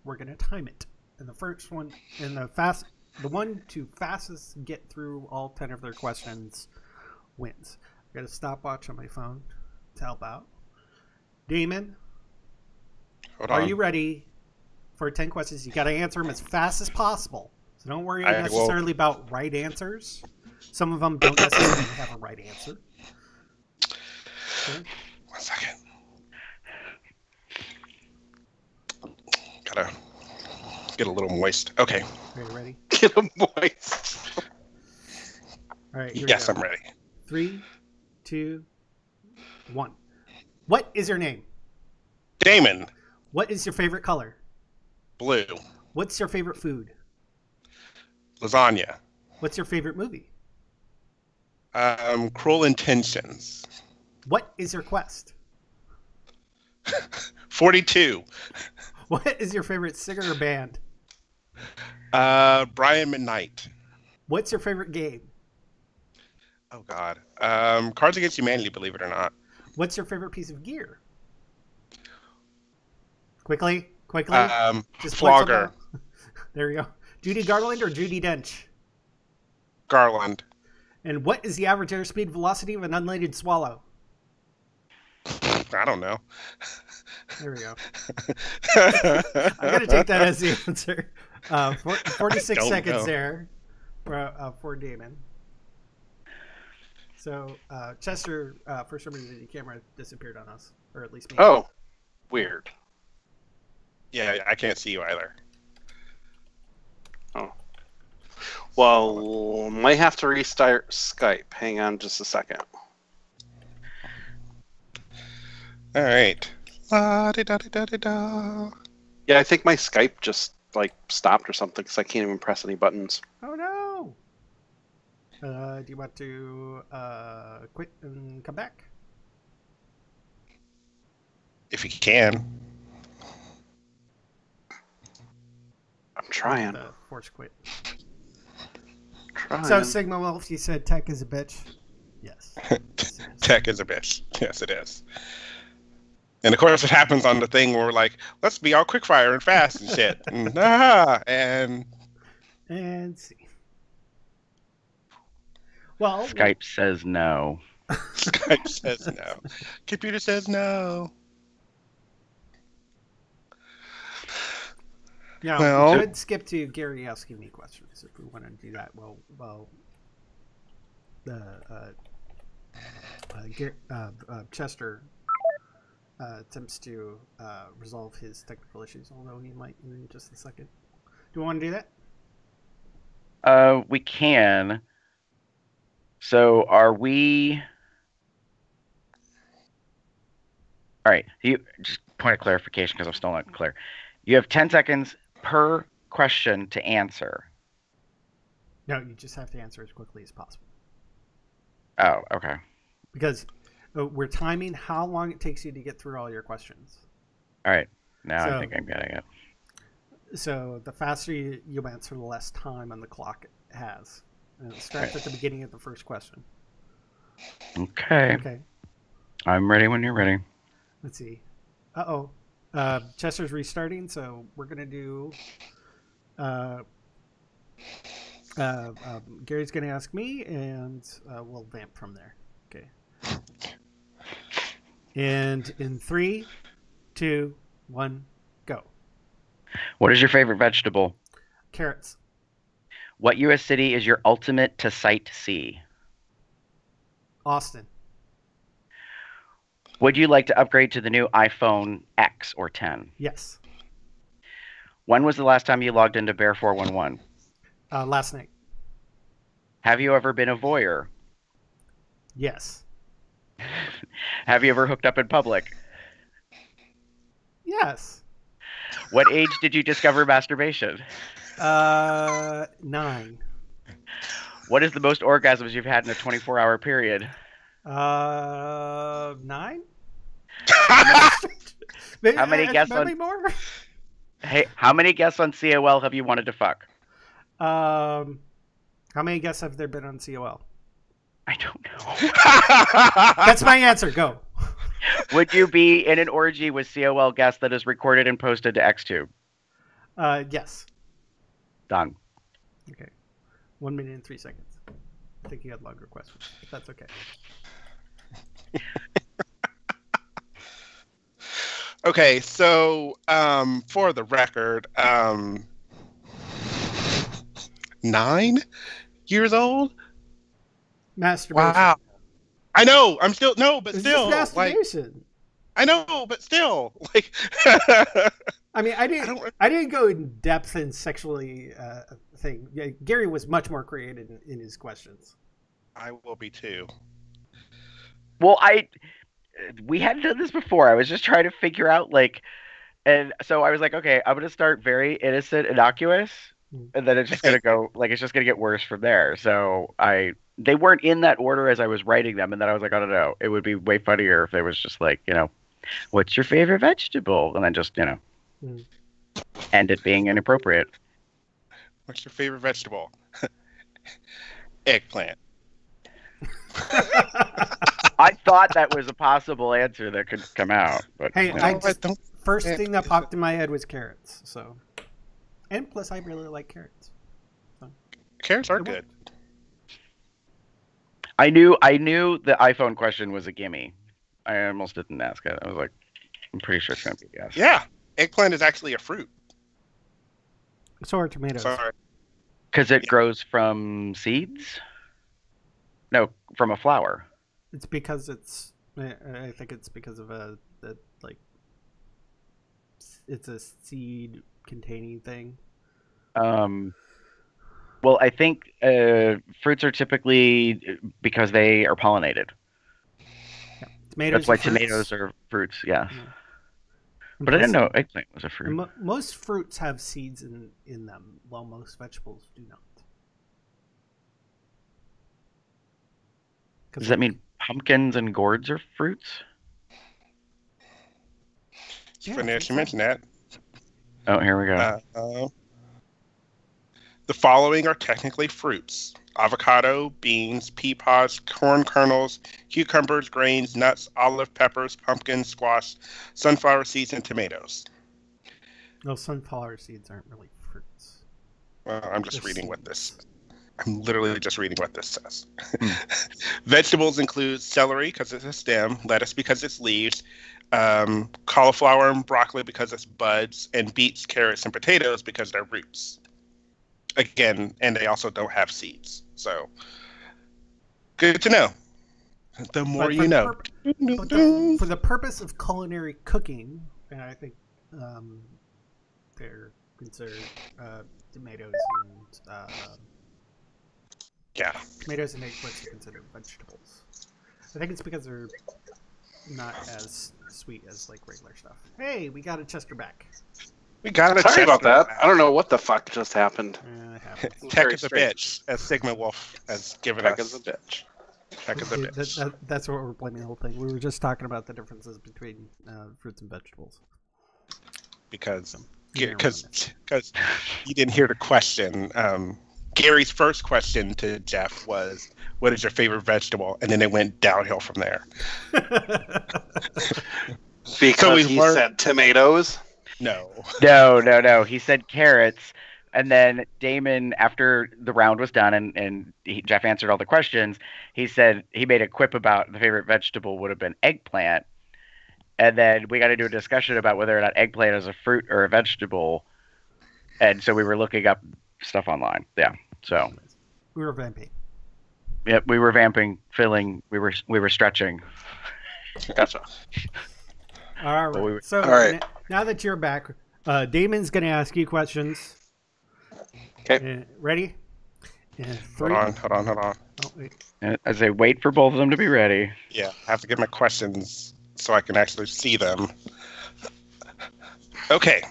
we're going to time it. And the first one, the one to fastest get through all 10 of their questions wins. I got a stopwatch on my phone to help out. Damon, are you ready for 10 questions? You got to answer them as fast as possible. So don't worry necessarily about right answers. Some of them don't necessarily have a right answer. Okay. 1 second. Gotta Get a little moist. Okay. Are you ready? Get a moist. All right. Here Yes, we go. I'm ready. 3, 2, 1. What is your name? Damon. What is your favorite color? Blue. What's your favorite food? Lasagna. What's your favorite movie? Cruel Intentions. What is your quest? 42. What is your favorite singer or band? Brian McKnight. What's your favorite game? Oh God. Cards Against Humanity, believe it or not. What's your favorite piece of gear? Quickly. Just Flogger. There you go. Judy Garland or Judy Dench? Garland. And what is the average airspeed velocity of an unladen swallow? I don't know. There we go. I'm going to take that as the answer. 46 seconds there for Damon. So, Chester, for some reason, your camera disappeared on us, or at least me. Oh, weird. Yeah, I can't see you either. Oh. Well, might have to restart Skype. Hang on just a second. All right. La-di-da-di-da-di-da. Yeah, I think my Skype just like stopped or something because I can't even press any buttons. Oh, no. Do you want to quit and come back? If you can. I'm trying. Force quit. Trying. So, Sigma Wolf, you said tech is a bitch. Yes. Tech is a bitch. Yes, it is. And of course, it happens on the thing where we're like, let's be all quickfire and fast and shit. And see. Well, Skype says no. Skype says no. Computer says no. yeah, well, we could skip to Gary asking me questions if we want to do that. Well, Chester attempts to resolve his technical issues, although he might in just a second. Do we want to do that? We can. So are we? All right. You just point of clarification because I'm still not clear. You have 10 seconds per question to answer. No, you just have to answer as quickly as possible. Oh, okay. Because we're timing how long it takes you to get through all your questions. All right. Now I think I'm getting it. So the faster you answer, the less time on the clock it has. And it starts at the beginning of the first question. Okay. Okay. I'm ready when you're ready. Let's see. Chester's restarting, so we're going to do... Gary's going to ask me, and we'll vamp from there. Okay. And in 3, 2, 1, go. What is your favorite vegetable? Carrots. What U.S. city is your ultimate to sight see? Austin. Would you like to upgrade to the new iPhone X or 10? Yes. When was the last time you logged into Bear 411? Last night. Have you ever been a voyeur? Yes. Have you ever hooked up in public? Yes. What age did you discover masturbation? 9. What is the most orgasms you've had in a 24-hour period? 9? How many guests on more? Hey, how many guests on COL have you wanted to fuck? How many guests have there been on COL? I don't know. That's my answer. Go. Would you be in an orgy with COL guests that is recorded and posted to XTube? Yes. Done. Okay. 1 minute and 3 seconds. I think you had longer questions, but that's okay. Okay, so for the record, 9 years old. Masturbation. Wow. I know. I'm still no, but It's still, just masturbation. I know, but still, like. I mean, I didn't go in depth in sexually thing. Yeah, Gary was much more creative in his questions. I will be too. Well, we hadn't done this before. I was just trying to figure out and so I was like, okay, I'm gonna start very innocent, innocuous, and then it's just gonna go it's just gonna get worse from there. So they weren't in that order as I was writing them, and then I was like, I don't know, it would be way funnier if it was just what's your favorite vegetable, and then just end it being inappropriate. What's your favorite vegetable? Eggplant. I thought that was a possible answer that could come out, but hey, first thing that popped in my head was carrots. So, and plus, I really like carrots. So, carrots are good. I knew the iPhone question was a gimme. I almost didn't ask it. I was like, I'm pretty sure it's gonna be a yes. Yeah, eggplant is actually a fruit. So are tomatoes. Sorry. Because it grows from seeds? No, from a flower. It's because I think it's because of it's a seed containing thing. Well, I think fruits are typically because they are pollinated. Yeah. Tomatoes. That's why tomatoes are fruits. Yeah. But I didn't know eggplant was a fruit. Most fruits have seeds in them, while most vegetables do not. Does that mean pumpkins and gourds are fruits? It's funny that you mentioned that. Oh, here we go. The following are technically fruits: avocado, beans, pea pods, corn kernels, cucumbers, grains, nuts, olive peppers, pumpkins, squash, sunflower seeds, and tomatoes. No, sunflower seeds aren't really fruits. Well, I'm literally just reading what this says. Vegetables include celery because it's a stem, lettuce because it's leaves, cauliflower and broccoli because it's buds, and beets, carrots, and potatoes because they're roots. Again, and they also don't have seeds. So, good to know. The more you know. For the purpose of culinary cooking, and I think they're considered tomatoes and tomatoes and eggplants are considered vegetables. I think it's because they're not as sweet as regular stuff. Hey, we got a Chester back. We got a Sorry about that. I don't know what the fuck just happened. Tech is a bitch, as Sigma Wolf has given us. Tech is a bitch. Tech is a bitch. That's what we're blaming the whole thing. We were just talking about the differences between fruits and vegetables. Because you didn't hear the question. Gary's first question to Jeff was, "What is your favorite vegetable?" And then it went downhill from there. Because he said tomatoes. No. He said carrots, and then Damon, after the round was done and Jeff answered all the questions, he said he made a quip about the favorite vegetable would have been eggplant, and then we got to do a discussion about whether or not eggplant is a fruit or a vegetable, and so we were looking up stuff online. Yeah, so we were vamping. Yep, we were vamping, filling. We were stretching. Gotcha. All right. Now that you're back, Damon's going to ask you questions. Okay. Ready? Hold on. Oh, wait. As I wait for both of them to be ready. Yeah, I have to get my questions so I can actually see them. Okay.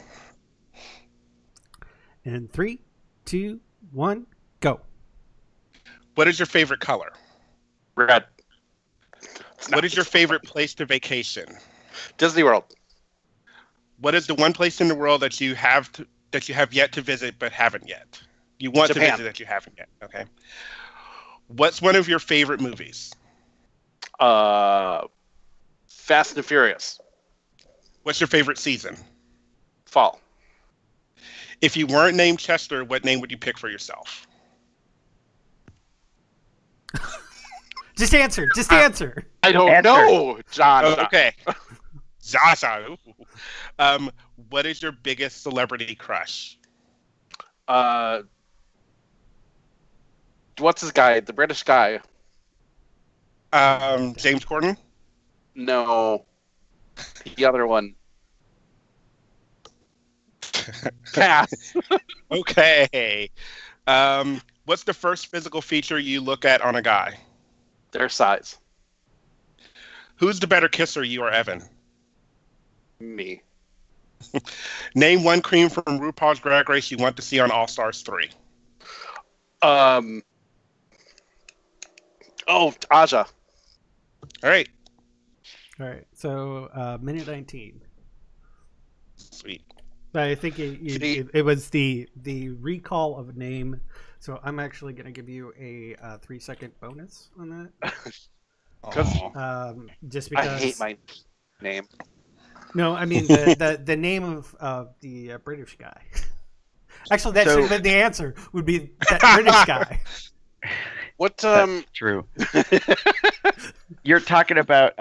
And 3, 2, 1, go. What is your favorite color? Red. What is your favorite place to vacation? Disney World. What is the one place in the world that you have yet to visit but haven't yet? You want Japan. to visit that you haven't yet. Okay. What's one of your favorite movies? Fast and Furious. What's your favorite season? Fall. If you weren't named Chester, what name would you pick for yourself? Just answer. Just answer. I don't know, John. Oh, okay. Zaza. What is your biggest celebrity crush? What's his guy? The British guy. James Corden? No. The other one. Pass. Okay. What's the first physical feature you look at on a guy? Their size. Who's the better kisser, you or Evan? Me. Name one queen from RuPaul's Drag Race you want to see on All Stars 3. Oh, Aja. All right. All right. So minute 19. Sweet. I think it was the recall of a name. So I'm actually going to give you a 3-second bonus on that. Just because I hate my name. No, I mean the name of the British guy. Actually, that should have been the answer. Would be that British guy. What? That's true. You're talking about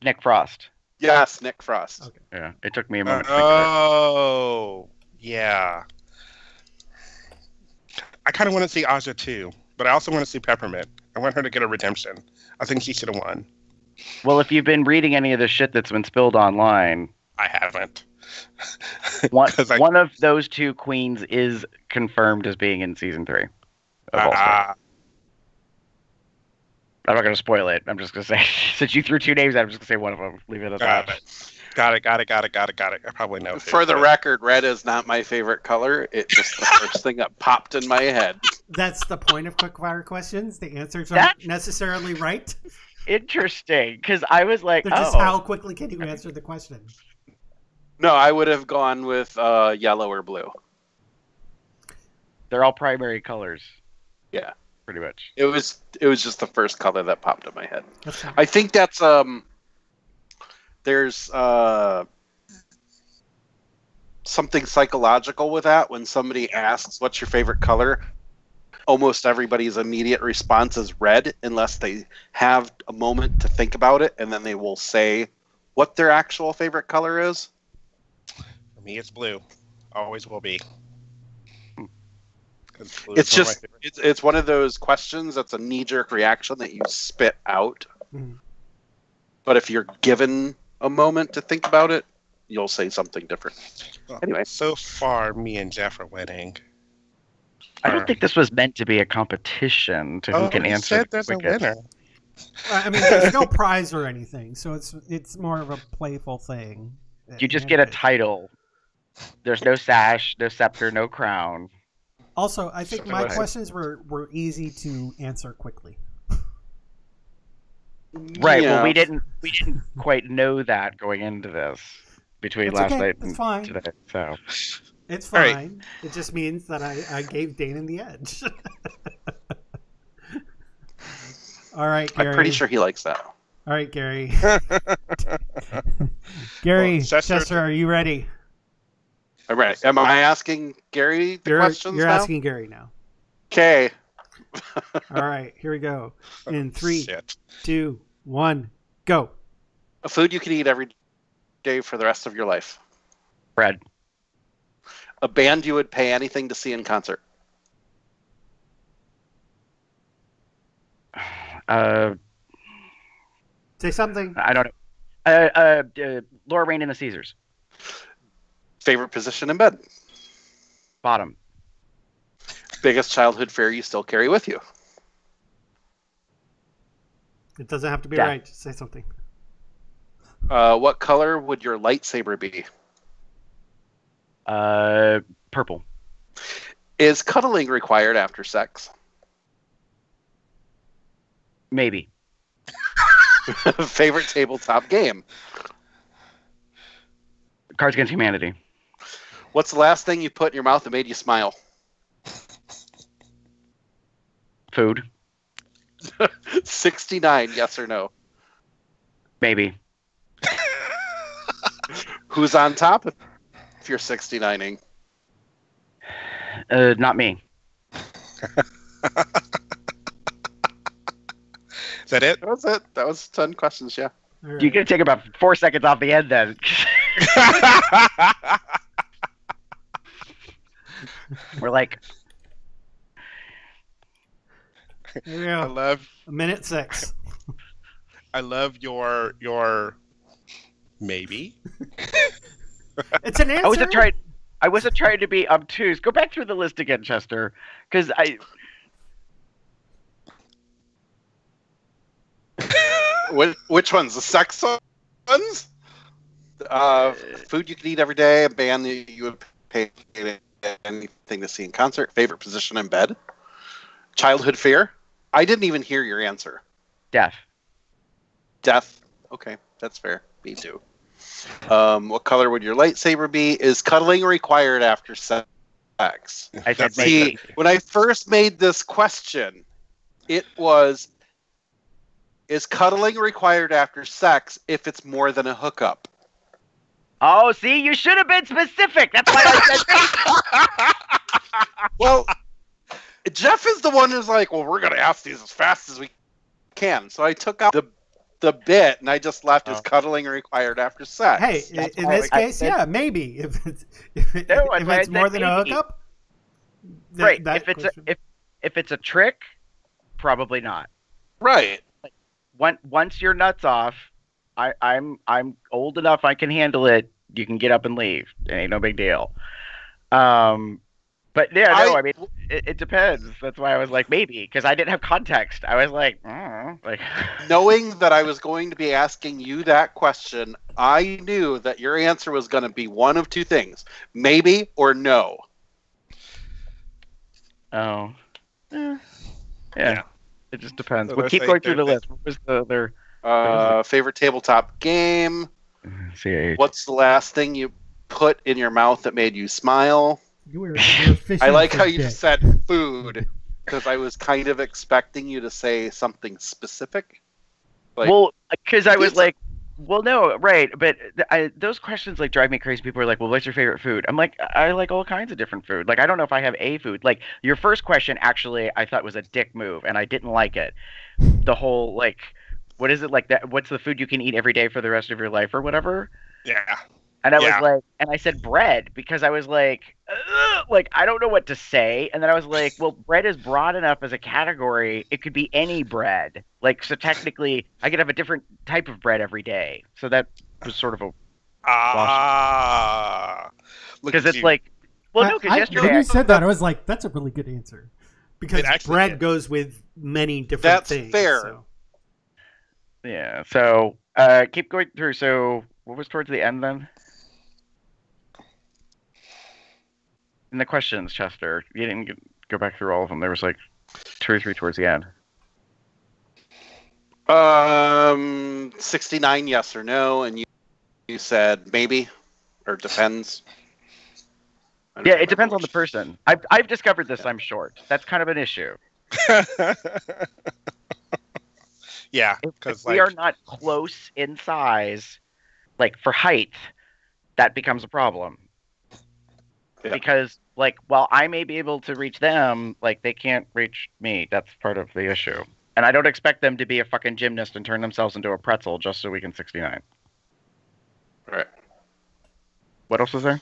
Nick Frost. Yes, Nick Frost. Okay. Yeah, it took me a moment. Oh, yeah. I kind of want to see Aja too, but I also want to see Peppermint. I want her to get a redemption. I think she should have won. Well, if you've been reading any of the shit that's been spilled online, I haven't. one of those two queens is confirmed as being in season 3 of All Stars. I'm not going to spoil it. I'm just going to say, since you threw 2 names out, I'm just going to say one of them. Leave it at that. Got it. I probably know. For the record, red is not my favorite color. It's just the first thing that popped in my head. That's the point of quickfire questions. The answers aren't necessarily right. Interesting, because I was like, They're just how quickly can you answer the question? No, I would have gone with yellow or blue. They're all primary colors. Yeah. Pretty much. It was just the first color that popped in my head. Okay. I think that's there's something psychological with that. When somebody asks what's your favorite color, almost everybody's immediate response is red unless they have a moment to think about it, and then they will say what their actual favorite color is. For me, it's blue. Always will be. It's just it's one of those questions that's a knee-jerk reaction that you spit out. Mm-hmm. But if you're given a moment to think about it, you'll say something different. Well, anyway, so far me and Jeff are winning. I don't think this was meant to be a competition to who can answer. Said there's a winner. I mean, there's no prize or anything, so it's more of a playful thing. You just get a title. There's no sash, no scepter, no crown. Also, I think my questions were easy to answer quickly. Right. Yeah. Well, we didn't quite know that going into this between last night and today. So it's fine. Right. It just means that I gave Danon the edge. All right, Gary. I'm pretty sure he likes that. All right, Gary. Gary, Chester, are you ready? All right. Am I asking Gary the questions You're now? asking Gary now. Okay. All right, here we go. In 3, 2, 1, go. A food you can eat every day for the rest of your life. Bread. A band you would pay anything to see in concert. Say something. I don't know. Laura Rain and the Caesars. Favorite position in bed. Bottom. Biggest childhood fear you still carry with you. It doesn't have to be right. Just say something. What color would your lightsaber be? Purple. Is cuddling required after sex? Maybe. Favorite tabletop game? Cards Against Humanity. What's the last thing you put in your mouth that made you smile? Food. 69, yes or no? Maybe. Who's on top if you're 69ing? Not me. Is that it? That was it. That was 10 questions, yeah. Right. You can take about 4 seconds off the end then. We're like... Here we go. I love... A minute 6. I love your maybe. It's an answer. I wasn't trying. I wasn't trying to be obtuse. Go back through the list again, Chester, because Which ones? The sex ones? Food you could eat every day, a band that you would pay anything to see in concert, favorite position in bed, childhood fear. I didn't even hear your answer. death. Death. Okay, that's fair. Me too. What color would your lightsaber be? Is cuddling required after sex? I said See, maybe. when I first made this question, it was, is cuddling required after sex if it's more than a hookup? Oh, see, you should have been specific. That's why I said. Well, Jeff is the one who's like, well, we're going to ask these as fast as we can. So I took out the bit and I just left as cuddling required after sex. Hey, in this case, yeah, maybe if it's more than a hookup. Right. If it's a trick, probably not. Right. Once your nuts off, I'm old enough. I can handle it. You can get up and leave. It ain't no big deal. But yeah, no. I mean, it depends. That's why I was like maybe, because I didn't have context. I was like, like. Knowing that I was going to be asking you that question, I knew that your answer was going to be one of two things: maybe or no. Oh. Yeah. It just depends. So We'll keep going through the list. What was the other? Favorite tabletop game? CH. What's the last thing you put in your mouth that made you smile? You were fishing I like for how you dick. said food, because I was kind of expecting you to say something specific. Like, Well, because I was pizza. like, well, no, right, but those questions like drive me crazy. People are like, well, what's your favorite food? I'm like, I like all kinds of different food. Like, I don't know if I have a food. Like, your first question actually I thought was a dick move, and I didn't like it. The whole like, what is it like that? What's the food you can eat every day for the rest of your life or whatever? Yeah. And I was Yeah. like, and I said bread because I was like I don't know what to say. And then I was like, well, bread is broad enough as a category. It could be any bread. Like, so technically, I could have a different type of bread every day. So that was sort of a Look because at it's you. like, well, no, because when yesterday you said that, I was like, that's a really good answer. Because It actually bread is. goes with many different That's things. fair. So. yeah. So keep going through. So what was towards the end then? In the questions, Chester, you didn't go back through all of them. There was like 2 or 3 towards the end. 69 yes or no, and you said maybe or depends. I don't Yeah, it remember depends on the which. person. I've discovered this. I'm short. That's kind of an issue. Yeah, If because we are not close in size, like for height, that becomes a problem. Yeah. Because like, while I may be able to reach them, like they can't reach me. That's part of the issue. And I don't expect them to be a fucking gymnast and turn themselves into a pretzel just so we can 69. Right. What else was there?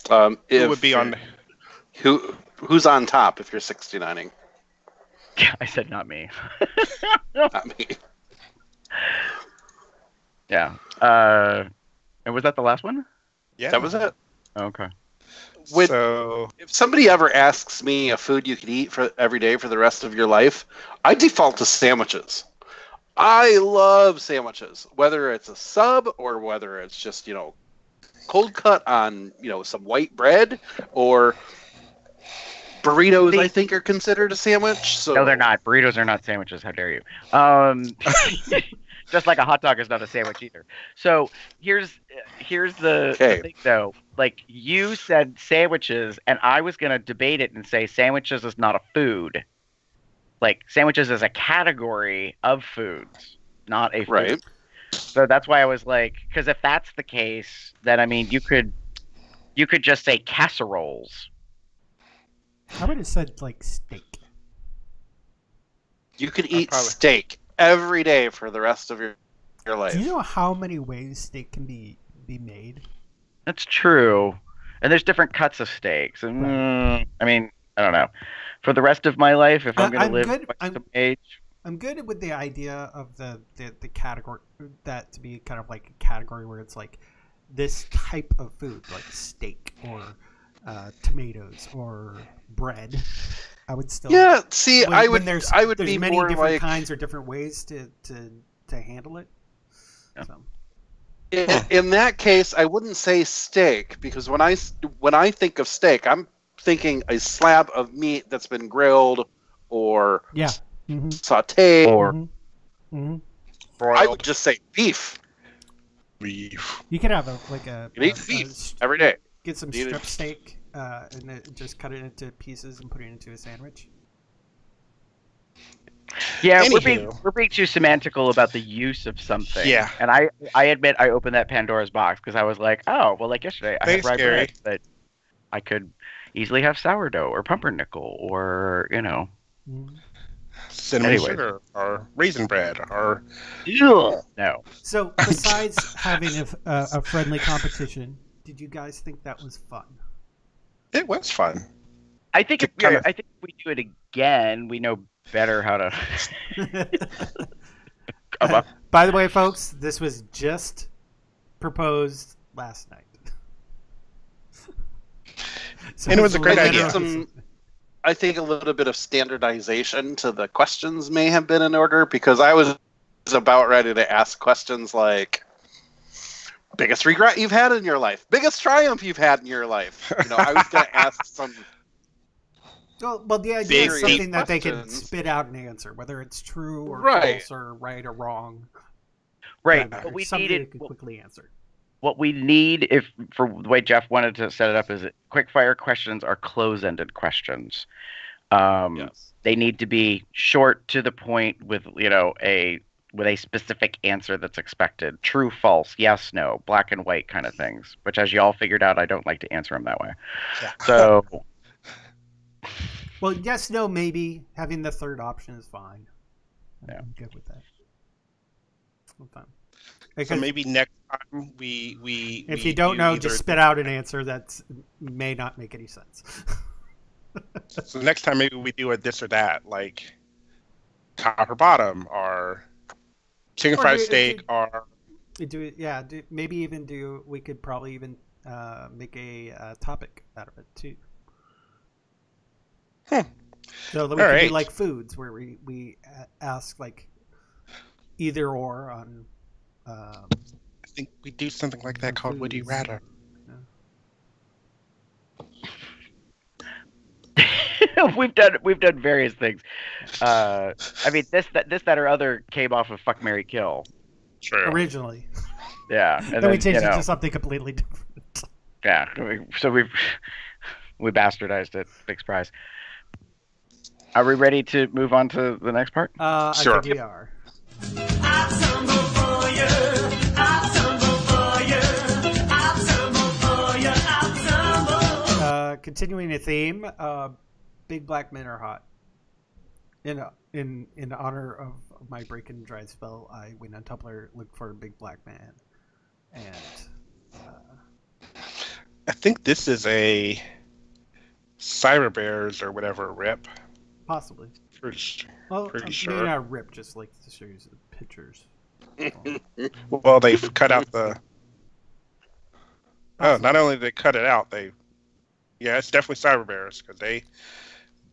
who would be on? Who's on top if you're 69ing? Yeah, I said not me. Not me. Yeah. And was that the last one? Yeah, That was it. Okay. So If somebody ever asks me a food you could eat for every day for the rest of your life, I default to sandwiches. I love sandwiches, whether it's a sub or whether it's just, cold cut on, some white bread, or burritos, I think, are considered a sandwich. So No, they're not. Burritos are not sandwiches. How dare you? Just like a hot dog is not a sandwich either. So here's the thing, though. Like, you said sandwiches, and I was gonna debate it and say sandwiches is not a food. Like, sandwiches is a category of foods, not a food. Right. So that's why I was like, because if that's the case, then I mean, you could just say casseroles. How about it said like steak? You could eat probably- steak every day for the rest of your life. Do you know how many ways steak can be made? That's true. And there's different cuts of steaks. And I mean, I don't know. For the rest of my life, if I'm going to live quite some age. I'm good with the idea of the category, that to be kind of like a category where it's like this type of food, like steak or tomatoes or bread, I would still. Yeah, see, when, I when would there's be many more different like kinds or different ways to handle it. Yeah. So. in that case, I wouldn't say steak because when I think of steak, I'm thinking a slab of meat that's been grilled or Yeah. sautéed. Or I would just say beef. Beef. You could have a You eat beef every day. Get some You- strip steak and then just cut it into pieces and put it into a sandwich. Yeah, Anywho. we're being too semantical about the use of something. Yeah. And I admit I opened that Pandora's box because I was like, oh, well, like yesterday I Thanks, had rye Gary. bread, but I could easily have sourdough or pumpernickel or Cinnamon Anyways. sugar or raisin bread or no. So besides having a friendly competition, did you guys think that was fun? it was fun. I think kinda- I think if we do it again, we know better how to come up. By the way, folks, this was just proposed last night. So And it was a great I idea. think I think a little bit of standardization to the questions may have been in order because I was about ready to ask questions like biggest regret you've had in your life, biggest triumph you've had in your life. I was going to ask some. Well, the idea is Big, something deep that they can questions. spit out an answer, whether it's true or Right. false or right or wrong. Right. Doesn't What we matter. Something they needed can quickly answer. what we need if for the way Jeff wanted to set it up is that quick-fire questions are close-ended questions. Yes. They need to be short to the point with a specific answer that's expected. True, false, yes, no, black and white kind of things. Which, as you all figured out, I don't like to answer them that way. Yeah. So Well, yes, no, maybe. Having the third option is fine. Yeah. I'm good with that. I'm fine. So Because maybe next time we if we you don't do know, either- just spit out an answer that may not make any sense. So next time maybe we do a this or that, like top or bottom, or chicken Or fried do- steak, or Maybe even do. We could probably even make a topic out of it too. So that we All could right. do like foods, where we ask like either or on. I think we do something like that called Would You foods. Rather. we've done various things. I mean, this, that, or other came off of Fuck, Marry, Kill. True. Originally, Yeah, and then we changed you it know, to something completely different. Yeah, so we bastardized it. Big surprise. Are we ready to move on to the next part? Sure. I think we are. Continuing a theme, big black men are hot. In honor of my break and dry spell, I went on Tumblr, looked for a big black man, and I think this is a Cyber Bears or whatever rip. possibly. Pretty Well, Pretty maybe sure. not rip, just like the series of pictures. Well, they've cut out the. Oh, not only did they cut it out, yeah, it's definitely Cyber Bears because they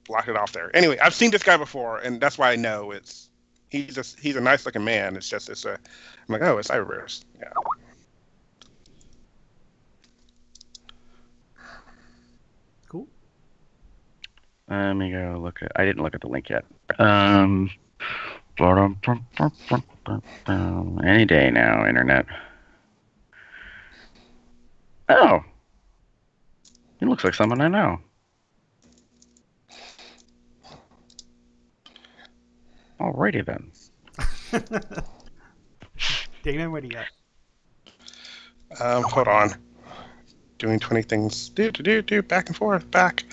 blocked it off there. Anyway, I've seen this guy before, and that's why I know he's a nice looking man. I'm like, oh, it's Cyber Bears. Yeah. Cool. Let me go look at. I didn't look at the link yet. Any day now, internet. Oh, he looks like someone I know. Alrighty then. Dana, what do you got? Hold on. Doing 20 things. Do back and forth, back.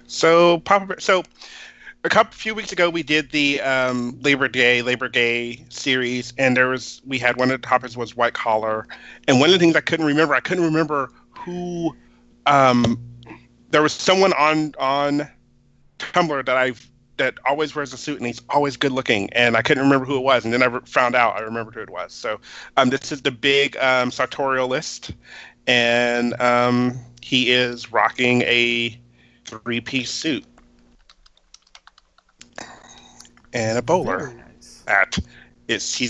So a few weeks ago we did the Labor Day series, and we had one of the topics was white collar, and one of the things I couldn't remember who. There was someone on Tumblr that that always wears a suit and he's always good looking, and I couldn't remember who it was, and then I found out I remembered who it was. So this is the big sartorialist, and he is rocking a 3-piece suit and a bowler. Very nice.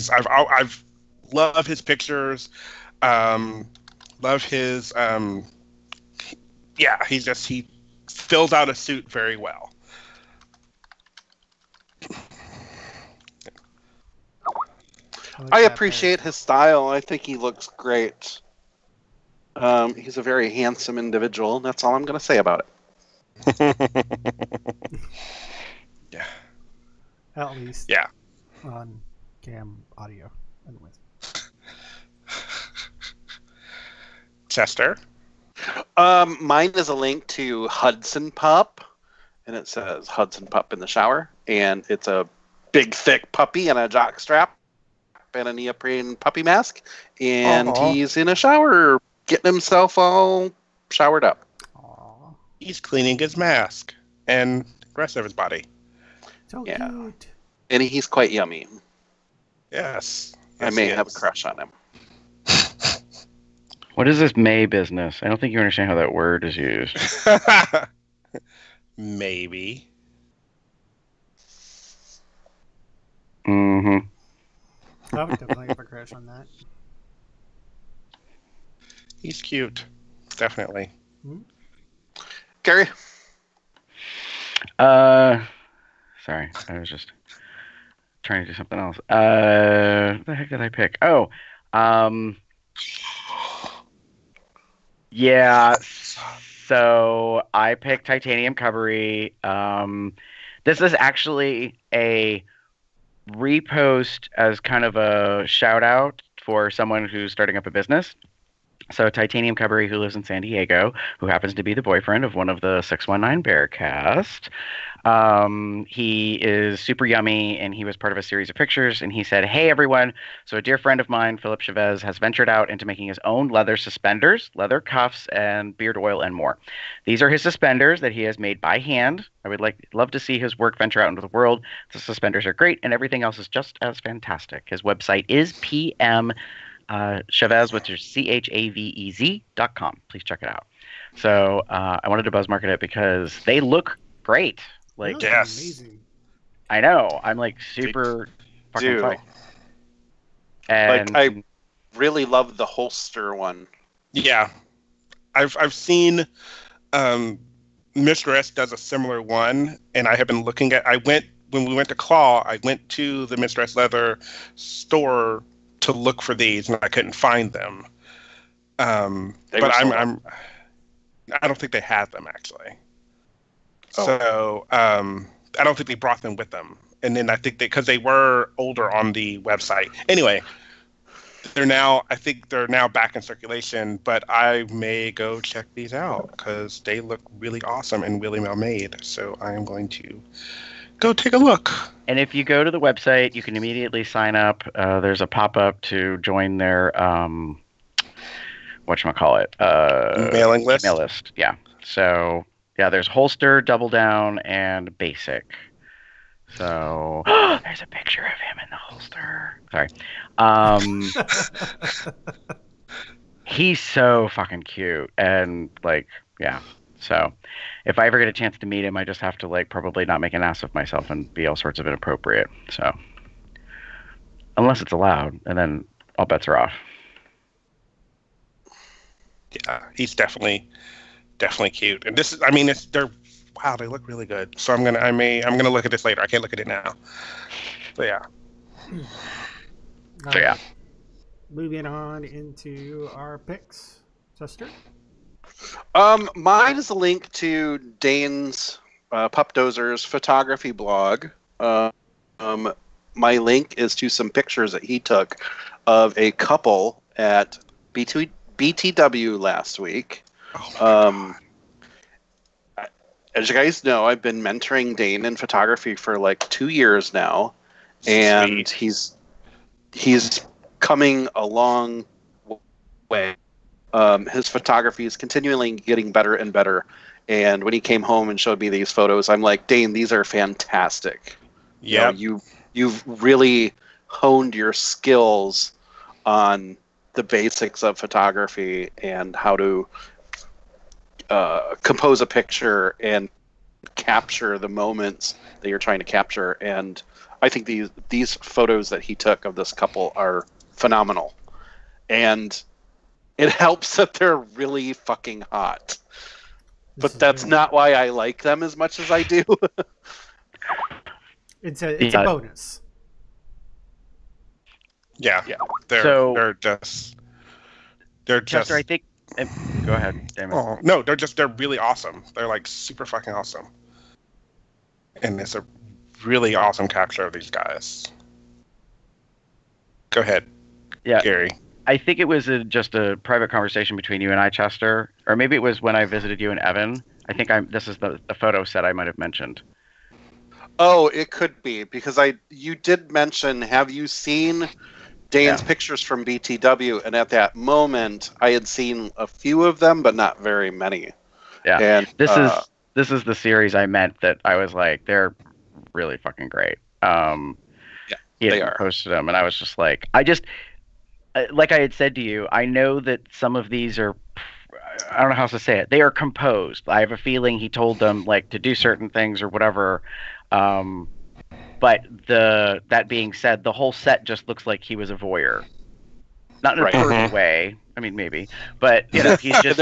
I've love his pictures, love his he fills out a suit very well. I appreciate his style. I think he looks great. He's a very handsome individual, and that's all I'm going to say about it. Yeah. At least. Yeah. On cam audio. Anyways. Chester? Mine is a link to Hudson Pup, and it says Hudson Pup in the shower, and it's a big, thick puppy and a jock strap and a neoprene puppy mask, and he's in a shower getting himself all showered up. Aww. He's cleaning his mask and the rest of his body. So cute. And he's quite yummy. Yes. I may have a crush on him. What is this May business? I don't think you understand how that word is used. Maybe. Mm-hmm. I would definitely have a crush on that. He's cute. Definitely. Gary? Sorry, I was just trying to do something else. What the heck did I pick? Oh, yeah. So I picked Titanium Covering. This is actually a repost as kind of a shout out for someone who's starting up a business. So Titanium Covering, who lives in San Diego, who happens to be the boyfriend of one of the 619 Bearcast. He is super yummy, and he was part of a series of pictures, and he said, "Hey, everyone. So a dear friend of mine, Philip Chavez, has ventured out into making his own leather suspenders, leather cuffs, and beard oil, and more. These are his suspenders that he has made by hand. I would love to see his work venture out into the world. The suspenders are great, and everything else is just as fantastic. His website is PM Chavez, which is CHAVEZ.com. Please check it out." So I wanted to buzz market it because they look great. Like, yes. Amazing. I know. I'm like super fucking psyched. And Like, I really love the holster one. Yeah. I've seen Mistress does a similar one, and I have been looking at when we went to Claw, I went to the Mistress Leather store to look for these, and I couldn't find them. But I don't think they had them actually. So I don't think they brought them with them. And then I think because they were older on the website. Anyway, I think they're now back in circulation, but I may go check these out because they look really awesome and really well made. So I am going to go take a look. And if you go to the website, you can immediately sign up. There's a pop-up to join their mailing list. Email list. Yeah. So yeah, there's holster, double down, and basic. So there's a picture of him in the holster. Sorry. He's so fucking cute, and like, yeah. So if I ever get a chance to meet him, I just have to like probably not make an ass of myself and be all sorts of inappropriate. So unless it's allowed, and then all bets are off. Yeah, he's definitely cute. And this is, they look really good. So I'm gonna look at this later. I can't look at it now. But yeah. So yeah. Moving on into our picks, Chester. Mine is a link to Dane's Pup Dozer's photography blog. My link is to some pictures that he took of a couple at BTW last week. As you guys know, I've been mentoring Dane in photography for like 2 years now, and he's coming a long way. His photography is continually getting better and better. And when he came home and showed me these photos, I'm like, Dane, these are fantastic. Yeah. You've really honed your skills on the basics of photography and how to compose a picture and capture the moments that you're trying to capture. And I think these photos that he took of this couple are phenomenal. And it helps that they're really fucking hot. But that's not why I like them as much as I do. It's a bonus. Yeah. They're just Chester, I think. Go ahead, Damon. Oh, no, they're really awesome. They're like super fucking awesome. And it's a really awesome capture of these guys. Go ahead. Yeah. Gary. I think it was just a private conversation between you and I, Chester, or maybe it was when I visited you and Evan. I think this is the photo set I might have mentioned. Oh, it could be, because you did mention, have you seen Dane's pictures from BTW? And at that moment, I had seen a few of them, but not very many. Yeah, and this is the series I meant that I was like, they're really fucking great. They are. Posted them, and I was just like, like I had said to you, I know that some of these are, I don't know how else to say it, they are composed. I have a feeling he told them like to do certain things or whatever. But that being said, the whole set just looks like he was a voyeur. Not in a pervy way. I mean, maybe, but he's just.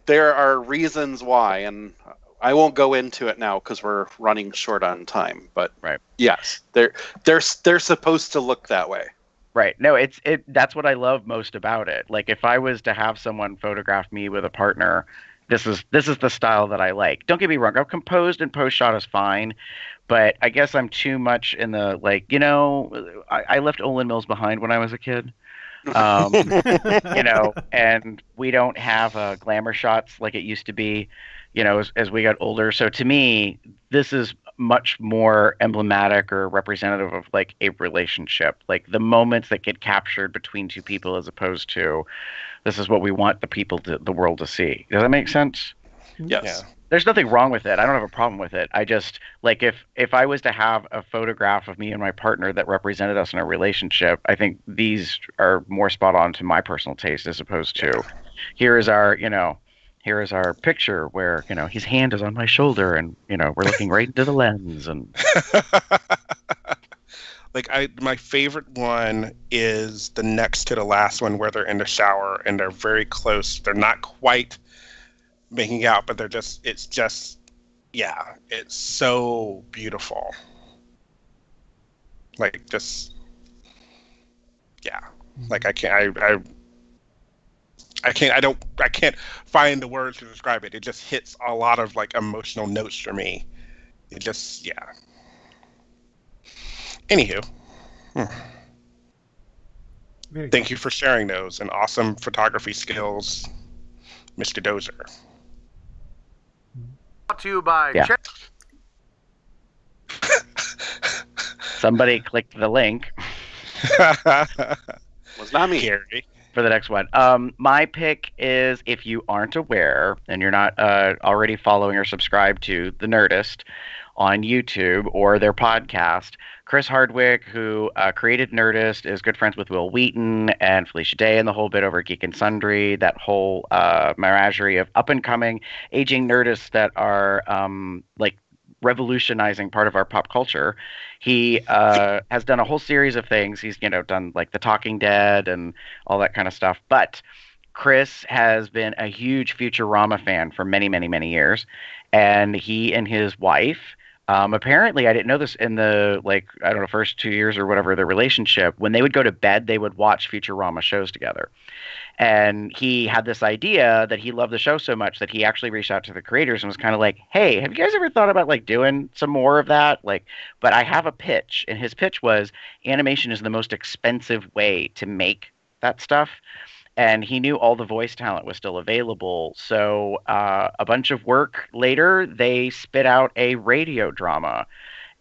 There are reasons why, and I won't go into it now because we're running short on time. But yes, they're supposed to look that way. Right. No, that's what I love most about it. Like if I was to have someone photograph me with a partner, this is the style that I like. Don't get me wrong, composed and post shot is fine, but I guess I'm too much in the I left Olin Mills behind when I was a kid. And we don't have glamour shots like it used to be, as we got older. So to me, this is much more emblematic or representative of like a relationship, like the moments that get captured between two people, as opposed to this is what we want the world to see. Does that make sense? Yes. Yeah. There's nothing wrong with it. I don't have a problem with it. I just like if I was to have a photograph of me and my partner that represented us in a relationship, I think these are more spot on to my personal taste, as opposed to here is our picture where, his hand is on my shoulder and, we're looking right into the lens. And my favorite one is the next to the last one where they're in the shower and they're very close. They're not quite making out, but it's so beautiful. I can't find the words to describe it. It just hits a lot of like emotional notes for me. It just, Anywho. Thank you for sharing those and awesome photography skills, Mr. Dozer. Brought to you by Somebody clicked the link. Was not me. Gary. For the next one. My pick is, if you aren't aware and you're not already following or subscribed to The Nerdist on YouTube or their podcast, Chris Hardwick, who created Nerdist, is good friends with Will Wheaton and Felicia Day and the whole bit over Geek and Sundry, that whole menagerie of up-and-coming aging Nerdists that are revolutionizing part of our pop culture. He has done a whole series of things. He's done like The Talking Dead and all that kind of stuff. But Chris has been a huge Futurama fan for many, many, many years, and he and his wife, apparently, I didn't know this, in the first 2 years or whatever their relationship, when they would go to bed, they would watch Futurama shows together. And he had this idea that he loved the show so much that he actually reached out to the creators and was kind of like, hey, have you guys ever thought about doing some more of that? But I have a pitch. And his pitch was, animation is the most expensive way to make that stuff. And he knew all the voice talent was still available. So a bunch of work later, they spit out a radio drama.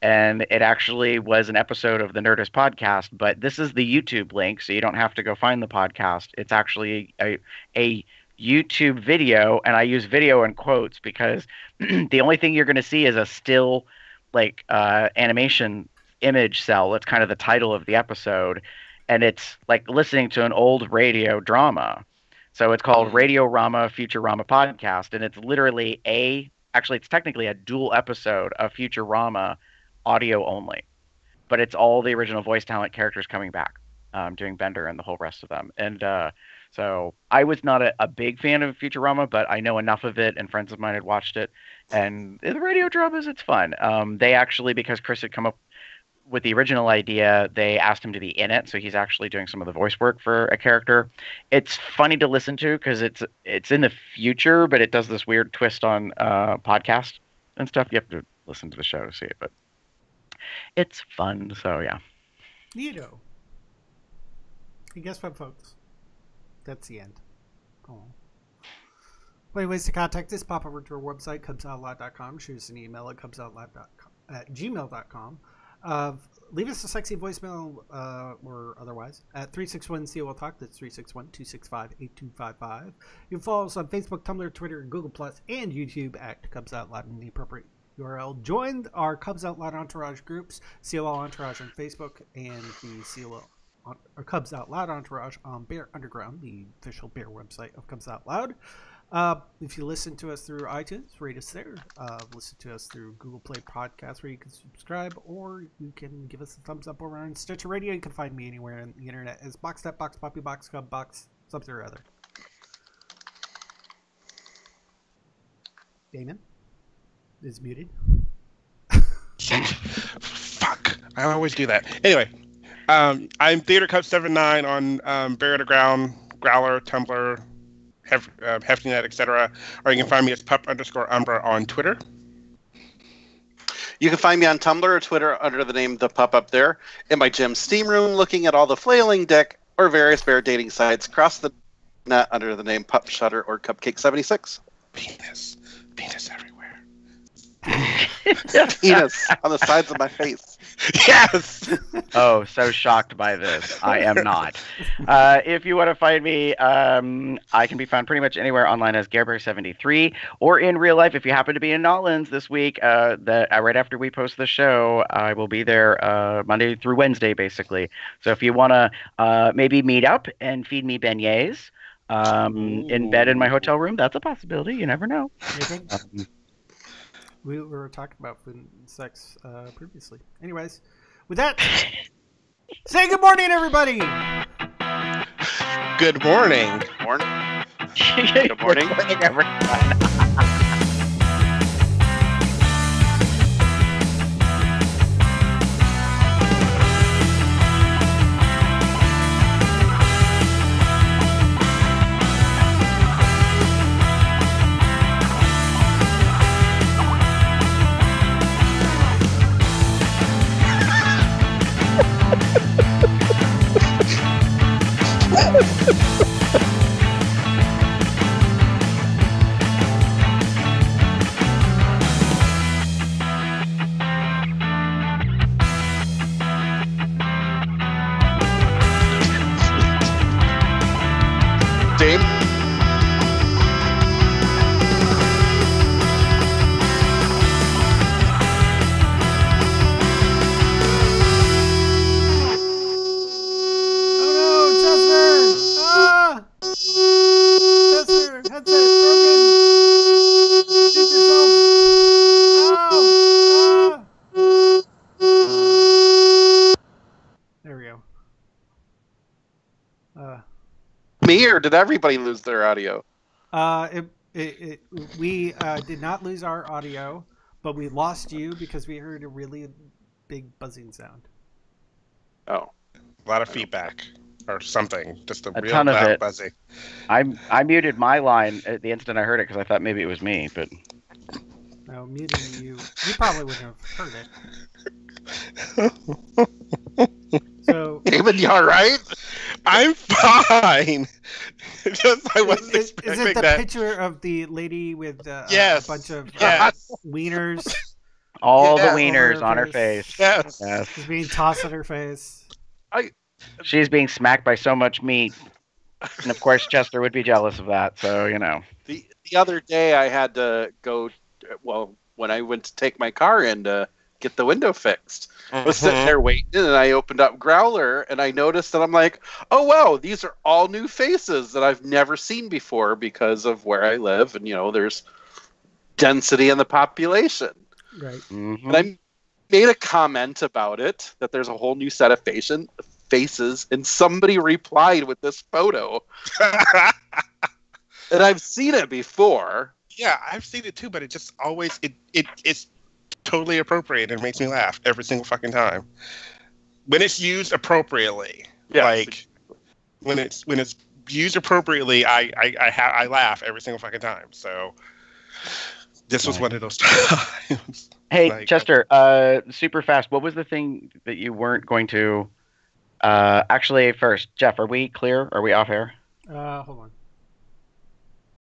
and it actually was an episode of the Nerdist podcast. But this is the YouTube link, so you don't have to go find the podcast. It's actually a YouTube video, and I use video in quotes because the only thing you're going to see is a still animation image cell. That's kind of the title of the episode, and it's like listening to an old radio drama. So it's called Radio-Rama Futurama Podcast, and it's literally it's technically a dual episode of Futurama audio only, but it's all the original voice talent characters coming back, doing Bender and the whole rest of them. And so I was not a big fan of Futurama, but I know enough of it, and friends of mine had watched it, and the radio dramas, it's fun. They actually, because Chris had come up with the original idea, they asked him to be in it, so he's actually doing some of the voice work for a character. It's funny to listen to because it's in the future, but it does this weird twist on podcast and stuff. You have to listen to the show to see it, but it's fun. So yeah. Neato. And guess what, folks? That's the end. Oh. Plenty of ways to contact us. Pop over to our website, cubsoutloud.com. Shoot us an email at cubsoutloud@gmail.com. Leave us a sexy voicemail or otherwise at 361-COL-TALK. That's 361-265-8255. You can follow us on Facebook, Tumblr, Twitter, Google+, and YouTube at Cubs Out Loud in the appropriate URL. Join our Cubs Out Loud Entourage groups, COL Entourage on Facebook, and the COL or Cubs Out Loud Entourage on Bear Underground, the official Bear website of Cubs Out Loud. If you listen to us through iTunes, rate us there. Listen to us through Google Play Podcasts, where you can subscribe, or you can give us a thumbs up over on Stitcher Radio. You can find me anywhere on the internet as Box, Box, Poppy, Box, Cub, Box, something or other. Damon is muted. Fuck, I always do that. Anyway, I'm TheaterCup79 on Bear Underground, Growler, Tumblr, Heftynet, etc. Or you can find me as pup_umbra on Twitter. You can find me on Tumblr or Twitter under the name The Pup Up There, in my gym steam room looking at all the flailing dick or various bear dating sites across the net under the name Pup Shutter or Cupcake76. Penis everywhere. Penis on the sides of my face. Yes! Oh, so shocked by this. I am not. If you want to find me, I can be found pretty much anywhere online as Gerber73, or in real life, if you happen to be in Nolens this week, right after we post the show, I will be there Monday through Wednesday, basically. So if you want to maybe meet up and feed me beignets in bed in my hotel room, that's a possibility. You never know. We were talking about food and sex previously. Anyways, with that, say good morning, everybody. Good morning. Good morning. Good morning, everyone. Dave? Me, or did everybody lose their audio? We did not lose our audio, but we lost you because we heard a really big buzzing sound. Oh. A lot of feedback or something. Just a real ton of loud it. buzzing. I muted my line at the instant I heard it because I thought maybe it was me, but... No, muting you probably wouldn't have heard it. So, David, you all right? I'm fine. Just I wasn't expecting is it the that. picture of the lady with a Yes. bunch of Yes. wieners? All the Yes. wieners Over on her her face. face. Yes. Yes. She's being tossed at her face. She's being smacked by so much meat. And of course, Chester would be jealous of that. So, you know. The other day I had to go, well, when I went to take my car in to get the window fixed, I was sitting there waiting, and I opened up Growler, and I noticed that I'm like, oh, wow, these are all new faces that I've never seen before because of where I live, and, there's density in the population. Right. And I made a comment about it, that there's a whole new set of faces, and somebody replied with this photo. And I've seen it before. Yeah, I've seen it too, but it just always it's totally appropriate and it makes me laugh every single fucking time. When it's used appropriately. Yes. Like when it's used appropriately, I laugh every single fucking time. So this was one of those times. Hey, Like, Chester, super fast. What was the thing that you weren't going to? Actually, first, Jeff, are we clear? Are we off air? Hold on.